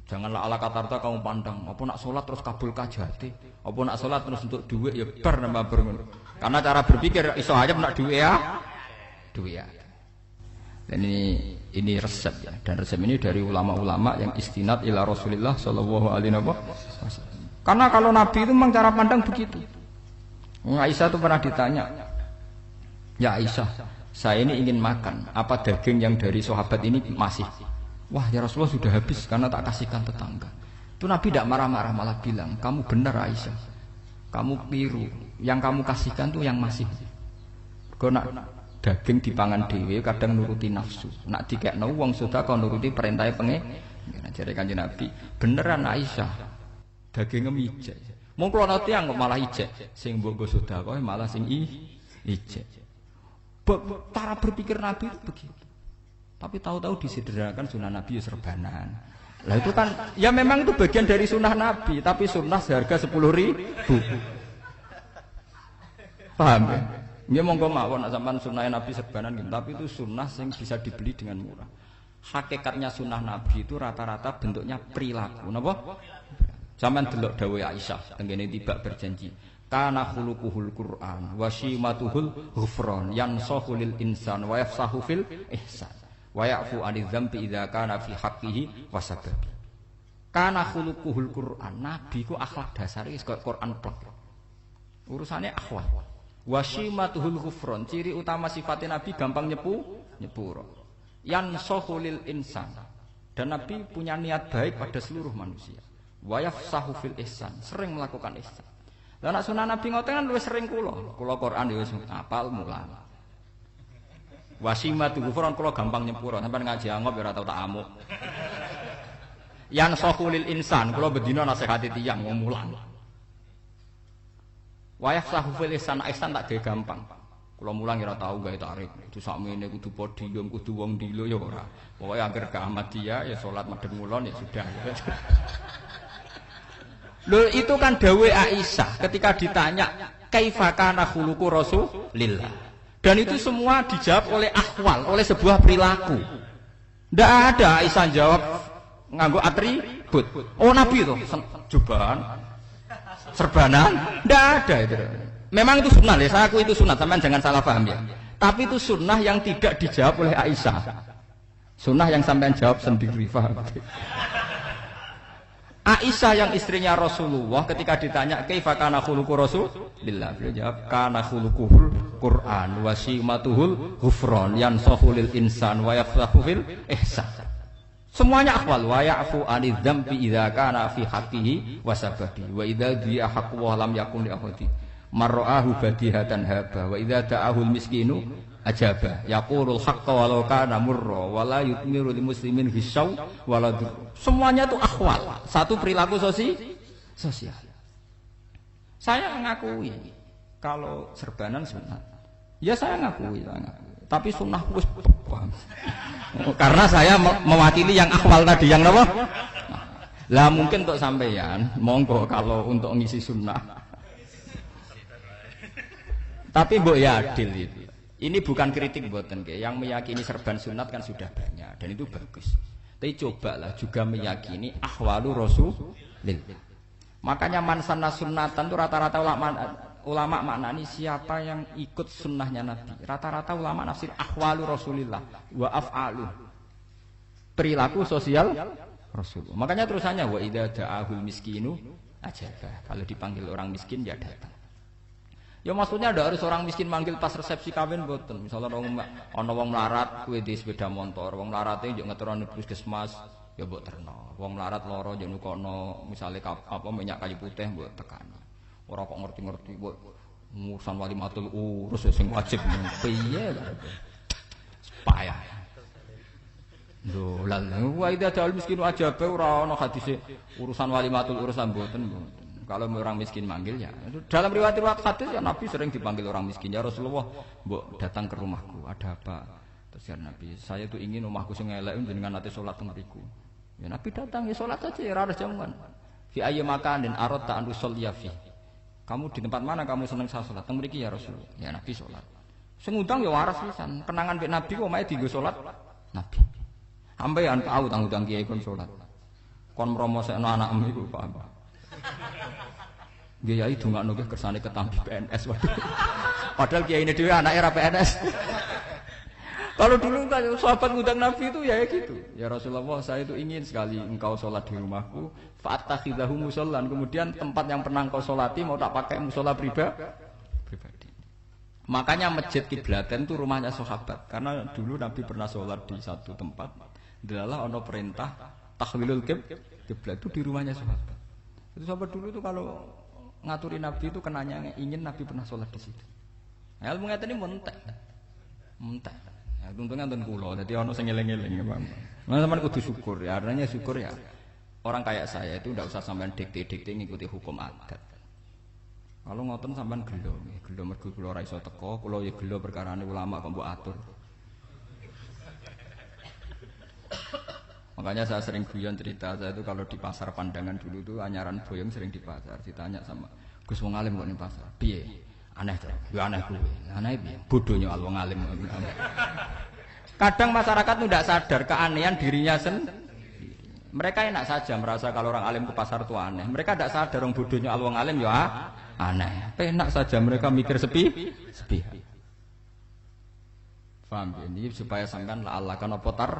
Janganlah Allah kata kamu pandang, apa nak sholat terus kabul kajati, apa nak sholat terus untuk duit ya bar nambah berngono. Karena cara berpikir iso aja nak duit ya. Dan ini resep ya, dan resep ini dari ulama-ulama yang istinad ila Rasulullah sallallahu alaihi wasallam. Karena kalau Nabi itu memang cara pandang begitu. Aisyah itu pernah ditanya, ya Aisyah, saya ini ingin makan, apa daging yang dari sahabat ini masih? Wah ya Rasulullah sudah habis karena tak kasihkan tetangga. Itu Nabi tidak marah-marah malah bilang, kamu benar Aisyah, kamu keliru, yang kamu kasihkan tuh yang masih. Kau nak daging dipangan dhewe kadang nuruti nafsu. Nak dikekno wong sedekah nuruti perintah pengen. Jare Kanjeng Nabi, beneran Aisyah. Dagingnya ijek. Mung kula nate yang malah ijek. Sing mbok sedekah malah sing ijek. Cara berpikir Nabi itu begitu. Tapi tahu-tahu disederhanakan sunnah Nabi serbanan. Lah itu kan ya memang itu bagian dari sunnah Nabi, tapi sunnah seharga 10.000. Paham ya? Nggih monggo mawon nek sampean sunah Nabi serbanan gitu, tapi itu sunnah yang bisa dibeli dengan murah. Hakikatnya sunnah Nabi itu rata-rata bentuknya perilaku, napa? Sampeyan delok dawuh Aisyah tengene tiba berjanji. Kana khuluquhul Qur'an wa shimatuhul ghufran yansahu lil insan wa yafsahu fil ihsan wa ya'fu 'anil dzambi idza kana fi haqqihi wa sababi. Kana khuluquhul Qur'an, Nabi ku akhlak dasare wis kaya Qur'an plek. Urusane akhwat. Wasimatuhul ghufron, ciri utama sifatnya Nabi gampang nyepuro. Yansahu lil insan, dan Nabi punya niat baik pada seluruh manusia. Wa yafsahu fil ihsan, sering melakukan ihsan. Lah nek sunah Nabi ngoten kan luwih sering kula Quran ya wis apal mulang. Wasimatuhul ghufron kula gampang nyepuro, sampeyan ngaji angop ya ora tau tak amuk. Yansahu lil insan, kula bedina nasihati tiyang wong mulang. Wayah sahufil ihsan tak gawe gampang. Kula mulang ora tau gawe tarik. Itu sakmene kudu podium, kudu wong dilo ya ora. Pokoke anggere ke Ahmadiyah ya salat madhep ngulon ya sudah. Lho itu kan dawuh Aisyah ketika ditanya kaifa kana khuluqu Rasulillah. Dan itu semua dijawab oleh ahwal, oleh sebuah perilaku. Ndak ada Aisyah jawab nganggo atribut. Oh Nabi itu jubahan serbanan, tidak ada itu. Memang itu sunnah ya, saya aku itu sunnah, teman jangan salah paham ya. Tapi itu sunnah yang tidak dijawab oleh Aisyah. Sunnah yang sampean jawab sendiri, paham? Aisyah yang istrinya Rasulullah ketika ditanya kaifa kana khuluqu Rasulillah, beliau jawab kana khuluquhul Qur'an wa simatuhul ghufran yansahu lil insan wa yafsahu fil ihsan. Semuanya akwal wa ya'fu 'anil dzambi idza kana fi haqqihi wa sababi wa idza dia haqqu wa lam yakun li ahadi marra'ahu badihatan haba wa idza ta'ahul miskinu ajaba yaqulul haqqa walau kana murra wa la yutmiru lil muslimin hisaw wala dur. Semuanya itu akwal, satu perilaku sosial. Saya mengakui kalau serbanan sunat, Ya saya ngakui. Tapi sunnah wis paham. Karena saya mewakili yang akwal tadi yang apa? Lah mungkin untuk sampeyan, monggo kalau untuk ngisi sunnah. Tapi mbok ya adil itu. Ini bukan kritik mboten nggih. Yang meyakini serban sunat kan sudah banyak dan itu bagus. Tapi cobalah juga meyakini ahwalu rasulil. Makanya mansana sunnatan itu rata-rata ulama maknani siapa yang ikut sunnahnya Nabi. Rata-rata ulama nafsir ahwalu rasulillah wa af'alu. Perilaku sosial Rasulullah. Makanya terusannya wa idza da'ahul miskinu ajaba. Kalau dipanggil orang miskin ya datang. Ya maksudnya ada harus orang miskin manggil pas resepsi kawin mboten. Misalnya ana wong melarat kuwi di sepeda motor, wong melarate yo ngeterone puskesmas ya mbok terno. Wong melarat lara yo nukono misale minyak kayu putih mbok tekani. Ora kok ngerti-ngerti mbok ngurusan walimatul urus sing wajib piye lho. Payah. Lho lan wa idza dal miskin ajabe ora ana hadise urusan walimatul urusan mboten. Kalau orang miskin manggil ya. Dalam riwayat hadis ya Nabi sering dipanggil orang miskin. Ya Rasulullah, mbok datang ke rumahku. Ada apa? Terus ya Nabi, saya tuh ingin rumahku sing elek jenengan nate salat teng mriku. Ya Nabi datang ya salat saja ya ora jamuan. Fi ayyi makanin aradta an tusalliya fi. Kamu di tempat mana kamu seneng salat? Teng mriki ya Rasulullah. Ya Nabi salat. Sing ngundang ya waras pisan. Kenangan mek Nabi kok mae dienggo salat Nabi. Ampeyan tahu tanggung kiai kon salat. Kon mromosekno anakmu iku paham. Kiai dongakno nggih kersane ketampi PNS waduh. Padahal kiai ini dhewe anake ra PNS. Kalau dulu kan sahabat ngundang Nabi itu ya gitu. Ya Rasulullah, saya itu ingin sekali engkau sholat di rumahku. Fa'attakhidahu musallan. Kemudian tempat yang pernah engkau sholati mau tak pakai mushola pribadi. Makanya masjid Kiblaten itu rumahnya sahabat. Karena dulu Nabi pernah sholat di satu tempat. Adalah ono perintah tahwilul kiblat itu di rumahnya sahabat. Itu sahabat dulu itu kalau ngaturi Nabi itu kenanya ingin Nabi pernah sholat di situ. Ilmu ngeten ini mentek. Ya, untungnya nonton kulo, jadi ono sing eling-eling ya, Bang. Nah, sampean kudu syukur ya. Artinya syukur ya. Orang kayak saya itu ndak usah sampean dikte-dikte ngikuti hukum adat. Kalau ngoten sampean gelo mergo kula ora iso teko, kula ya gelo perkarane ulama kok mbok atur. Makanya saya sering guyon cerita saya itu kalau di pasar Pandangan dulu tuh anyaran boyong sering di pasar ditanya sama Gus wong alim kok ning pasar. Piye? Aneh to. Ya aneh kuwi. Aneh piye? Bodohnya al wong alim. Kadang masyarakat itu tidak sadar keanehan dirinya sendiri. Mereka enak saja merasa kalau orang alim ke pasar itu aneh. Mereka tidak sadar orang bodohnya al wong alim ya aneh. Enak saja mereka mikir sepi. Paham ini supaya sampean la Allah kan apa tar.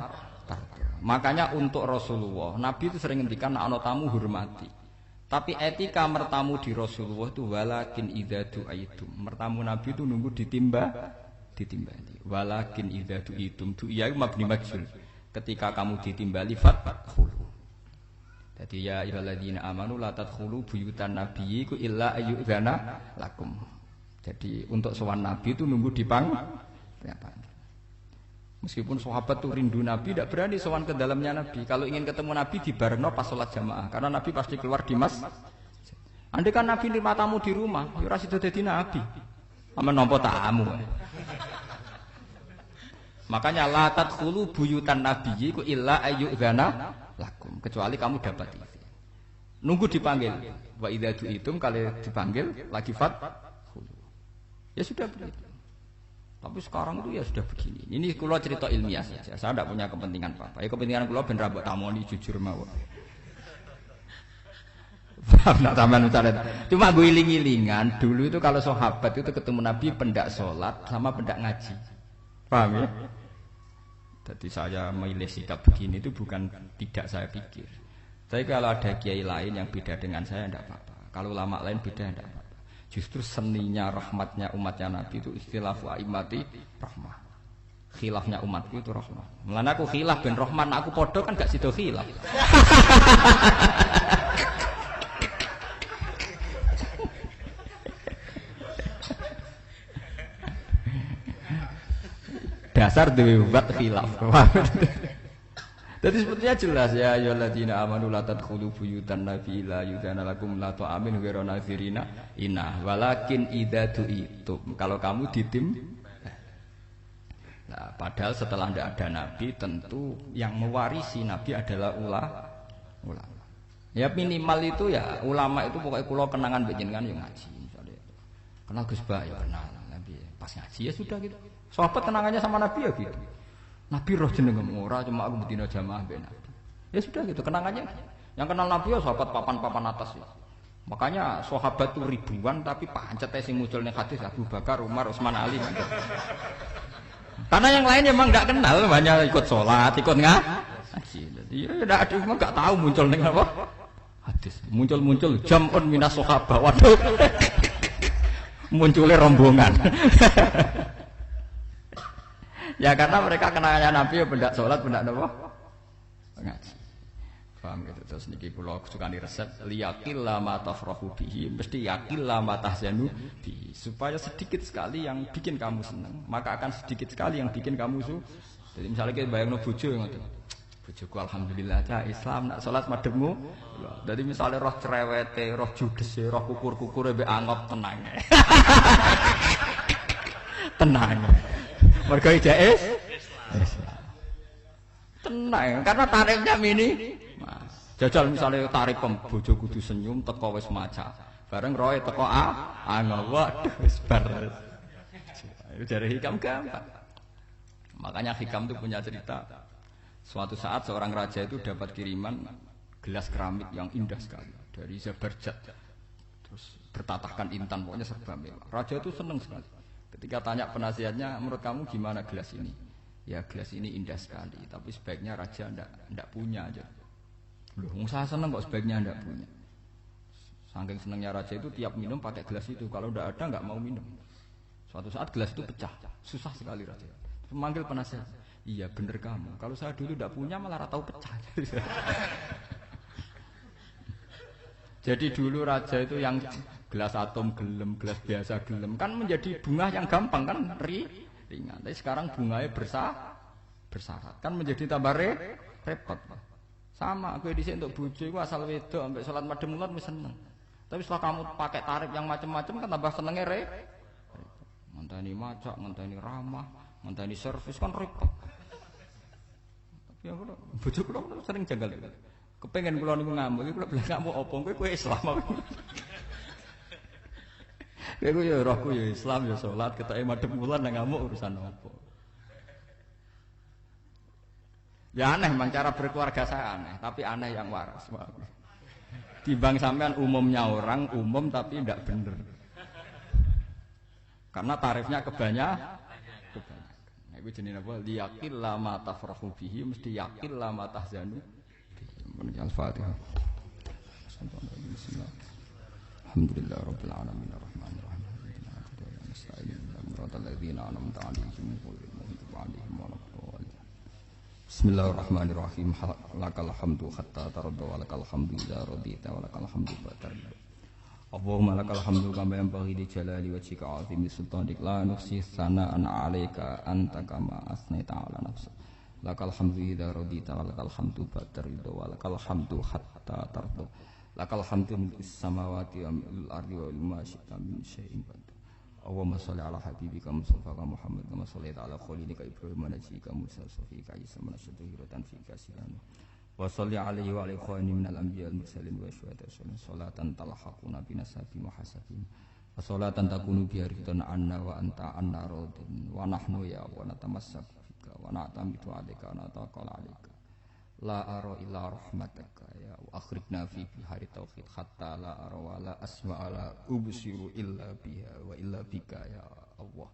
Makanya untuk Rasulullah, Nabi itu sering ngendikan ana tamu hormati. Tapi etika mertamu di Rasulullah itu walakin idza du'aitum. Mertamu Nabi itu nunggu ditimbali. Walakin idza du'itum ya mabni majhul. Ketika kamu ditimbali fadkhulu. Jadi ya ayyuhalladzina amanu la tadkhulu buyutan nabiyyi illa ayyudzana lakum. Jadi untuk sowan Nabi itu nunggu dipanggil. Meskipun sahabat tuh rindu Nabi, tidak berani sowan ke dalamnya Nabi. Kalau ingin ketemu Nabi di barno pas sholat jamaah, karena Nabi pasti keluar di mas. Andai kan Nabi nerima tamu di rumah, ya ora sida dadi Nabi. Amen nampa tamu. Makanya la tadkhulu buyutan nabiyyi ku illa ayyudzana lakum, kecuali kamu dapat izin. Nunggu dipanggil. Wa idza du'itum kalau dipanggil lagi fadkhulu. Ya sudah begitu. Tapi sekarang itu ya sudah begini. Ini kula cerita ilmiah saja. Saya tidak punya kepentingan apa-apa. Ya kepentingan kula ben ra mbok tamoni jujur mawon. Nak sampean misalnya. Cuma gue iling-ilingan dulu itu kalau sahabat itu ketemu Nabi pendak sholat sama pendak ngaji. Paham ya? Jadi saya memilih sikap begini itu bukan tidak saya pikir. Tapi kalau ada kiai lain yang beda dengan saya tidak apa-apa. Kalau ulama lain beda tidak apa-apa. Justru seninya rahmatnya umatnya Nabi itu istilahu aimati rahmah. Khilafnya umatku itu rahmah. Mulane aku khilaf ben rahman, aku podo kan gak sido khilaf. Dasar dewe buat khilaf. Jadi sebetulnya jelas ya ayyuhalladzina amanu la tadkhulu buyutan nabi la yudzana lakum la ta'amin ghairu nazirina inna walakin idza du'itum. Kalau kamu Nah, padahal setelah tidak ada nabi, tentu yang mewarisi nabi adalah ulama. Ya minimal itu ya ulama itu pokoknya kulo kenangan bejengan yang ngaji. Misalnya, kenal Gus Bah ya kenal nabi. Pas ngaji ya sudah gitu. Sahabat kenangannya sama nabi ya gitu. Nabi roh jeneng ora cuma aku betina jamaah ben nabi. Ya sudah gitu kenangannya. Yang kenal nabi ya sahabat papan-papan atas ya. Makanya sahabat itu ribuan tapi pancet sing muncul ning hadis Abu Bakar, Umar, Utsman, Ali. Karena yang lain memang nggak kenal, hanya ikut sholat, ikut ngaji. Iya, tidak ada, memang nggak tahu muncul dengan apa hadis. Muncul jam'un minas sahabah. Waduh, munculnya rombongan. Ya karena mereka kenalnya Nabi, ya benda sholat, benda apa ngaji. Paham gitu. Terus niki kula sukani resep liyaqilla ma tafrahu bihi, mesti yaqilla ma tahzanu bihi. Supaya sedikit sekali yang bikin kamu senang, maka akan sedikit sekali yang bikin kamu Jadi misalnya kita bayangno bojo ngoten. Bojoku alhamdulillah cah Islam nak salat madhepmu. Jadi misalnya roh cerewete, roh judese, roh kukur-kukure mbek angop tenang. Tenang. Mergo ijazah tenang, karena tarifnya mini. Jajal misalnya tarif bojo kudu senyum teko wis maca. Bareng roe teko angel. Waduh wis bar. Dari hikam gampang. Makanya hikam itu punya cerita. Suatu saat seorang raja itu dapat kiriman gelas keramik yang indah sekali dari Zabarjat. Terus bertatahkan intan, pokoknya serba mewah. Raja itu senang sekali. Ketika tanya penasihatnya, menurut kamu gimana gelas ini? Ya gelas ini indah sekali, tapi sebaiknya raja ndak punya aja. Loh, saya seneng kok sebaiknya ndak punya. Saking senengnya raja itu tiap minum pakai gelas itu, kalau ndak ada nggak mau minum. Suatu saat gelas itu pecah, susah sekali raja. Memanggil penasihat, iya bener kamu. Kalau saya dulu ndak punya malah tahu pecah. Jadi dulu raja itu yang gelas atom gelem, gelas biasa gelem, kan menjadi bunga yang gampang kan ringan. Tapi sekarang bunganya bersyarat, kan menjadi tambah repot. Sama aku di sini untuk bojo iku asal wedok sampai salat madhep mulat wis seneng. Tapi setelah kamu pakai tarif yang macam-macam kan tambah senenge ngenteni macak, ngenteni ramah, ngenteni servis kan repot. Tapi aku bojo kula sering janggal. Kepengen kula niku ngamuk, iki kula bilang ngamuk apa kowe Islam apa. Kowe ya rohku ya Islam ya salat ketoke madhep mulat nang ngamuk urusan apa. Ya aneh, memang cara berkeluarga saya aneh, tapi aneh yang waras. Timbang sampean umumnya orang umum tapi tidak bener. Karena tarifnya kebanyakan. Nah, itu jenis apa? Liyaqil lama tafrahu bihi, mesti yaqil lama tahzanu bihi. Al-Fatihah. Alhamdulillah rabbil alamin arrahmanir rahim. Bismillahirrahmanirrahim. Lakal hamdu hatta tarda wa lakal hamdu idza radita wa lakal hamdu ba'da. Allahumma lakal hamdu kama yanbaghi li jalali wajhika 'azimi sultanik la nuhsi sana'an 'alaika anta kama asnaita 'ala nafsik. Lakal hamdu idza radita wa lakal hamdu ba'da ridha wa lakal hamdu hatta tarda. Lakal hamdu mil'is samawati wa mil'il ardi wa ma syi'ta min syai'in ba'd. Allahumma sholli ala habibika Mustafa Muhammad kama shallaita ala khalilika Ibrahim wa najika Musa safika Isa manasatu hiratan fika silan wa sholli alaihi wa ala ikhwani minal anbiya wal mursalin wa syuhada salatan talhaquna binasabi muhasabin wa salatan takunu bi ridwan anna wa anta anna radin wa nahnu ya wa natamassaku bika wa na'tamidu alaika wa nataqal alaika la ara illa rahmataka ya wa akhribna fi bihari tauhid hatta la ara wa la asma'a la ubsiru illa biha wa illa bika ya Allah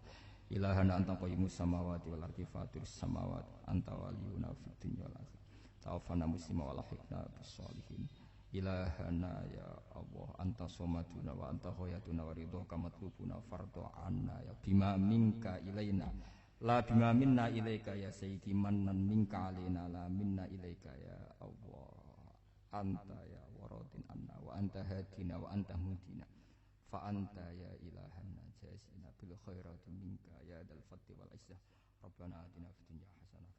ilahana anta qayyimus samawati wal ardi fatiris samawati anta waliyuna fid dunya wal akhirah tawaffana muslima wa lahiqna bis sholihin ilahana ya Allah anta somaduna wa anta khayatuna wa ridhoka matlubuna fardu anna ya bima minka ilaina la bima minna ilaika ya sayyidi mannan minka alaina la minna ilaika ya Allah anta ya waradin anna wa anta hadina wa anta mudina fa anta ya ilahanna jazina bil khairati minka ya dal fadli wal izzah rabbana atina fid dunya hasanah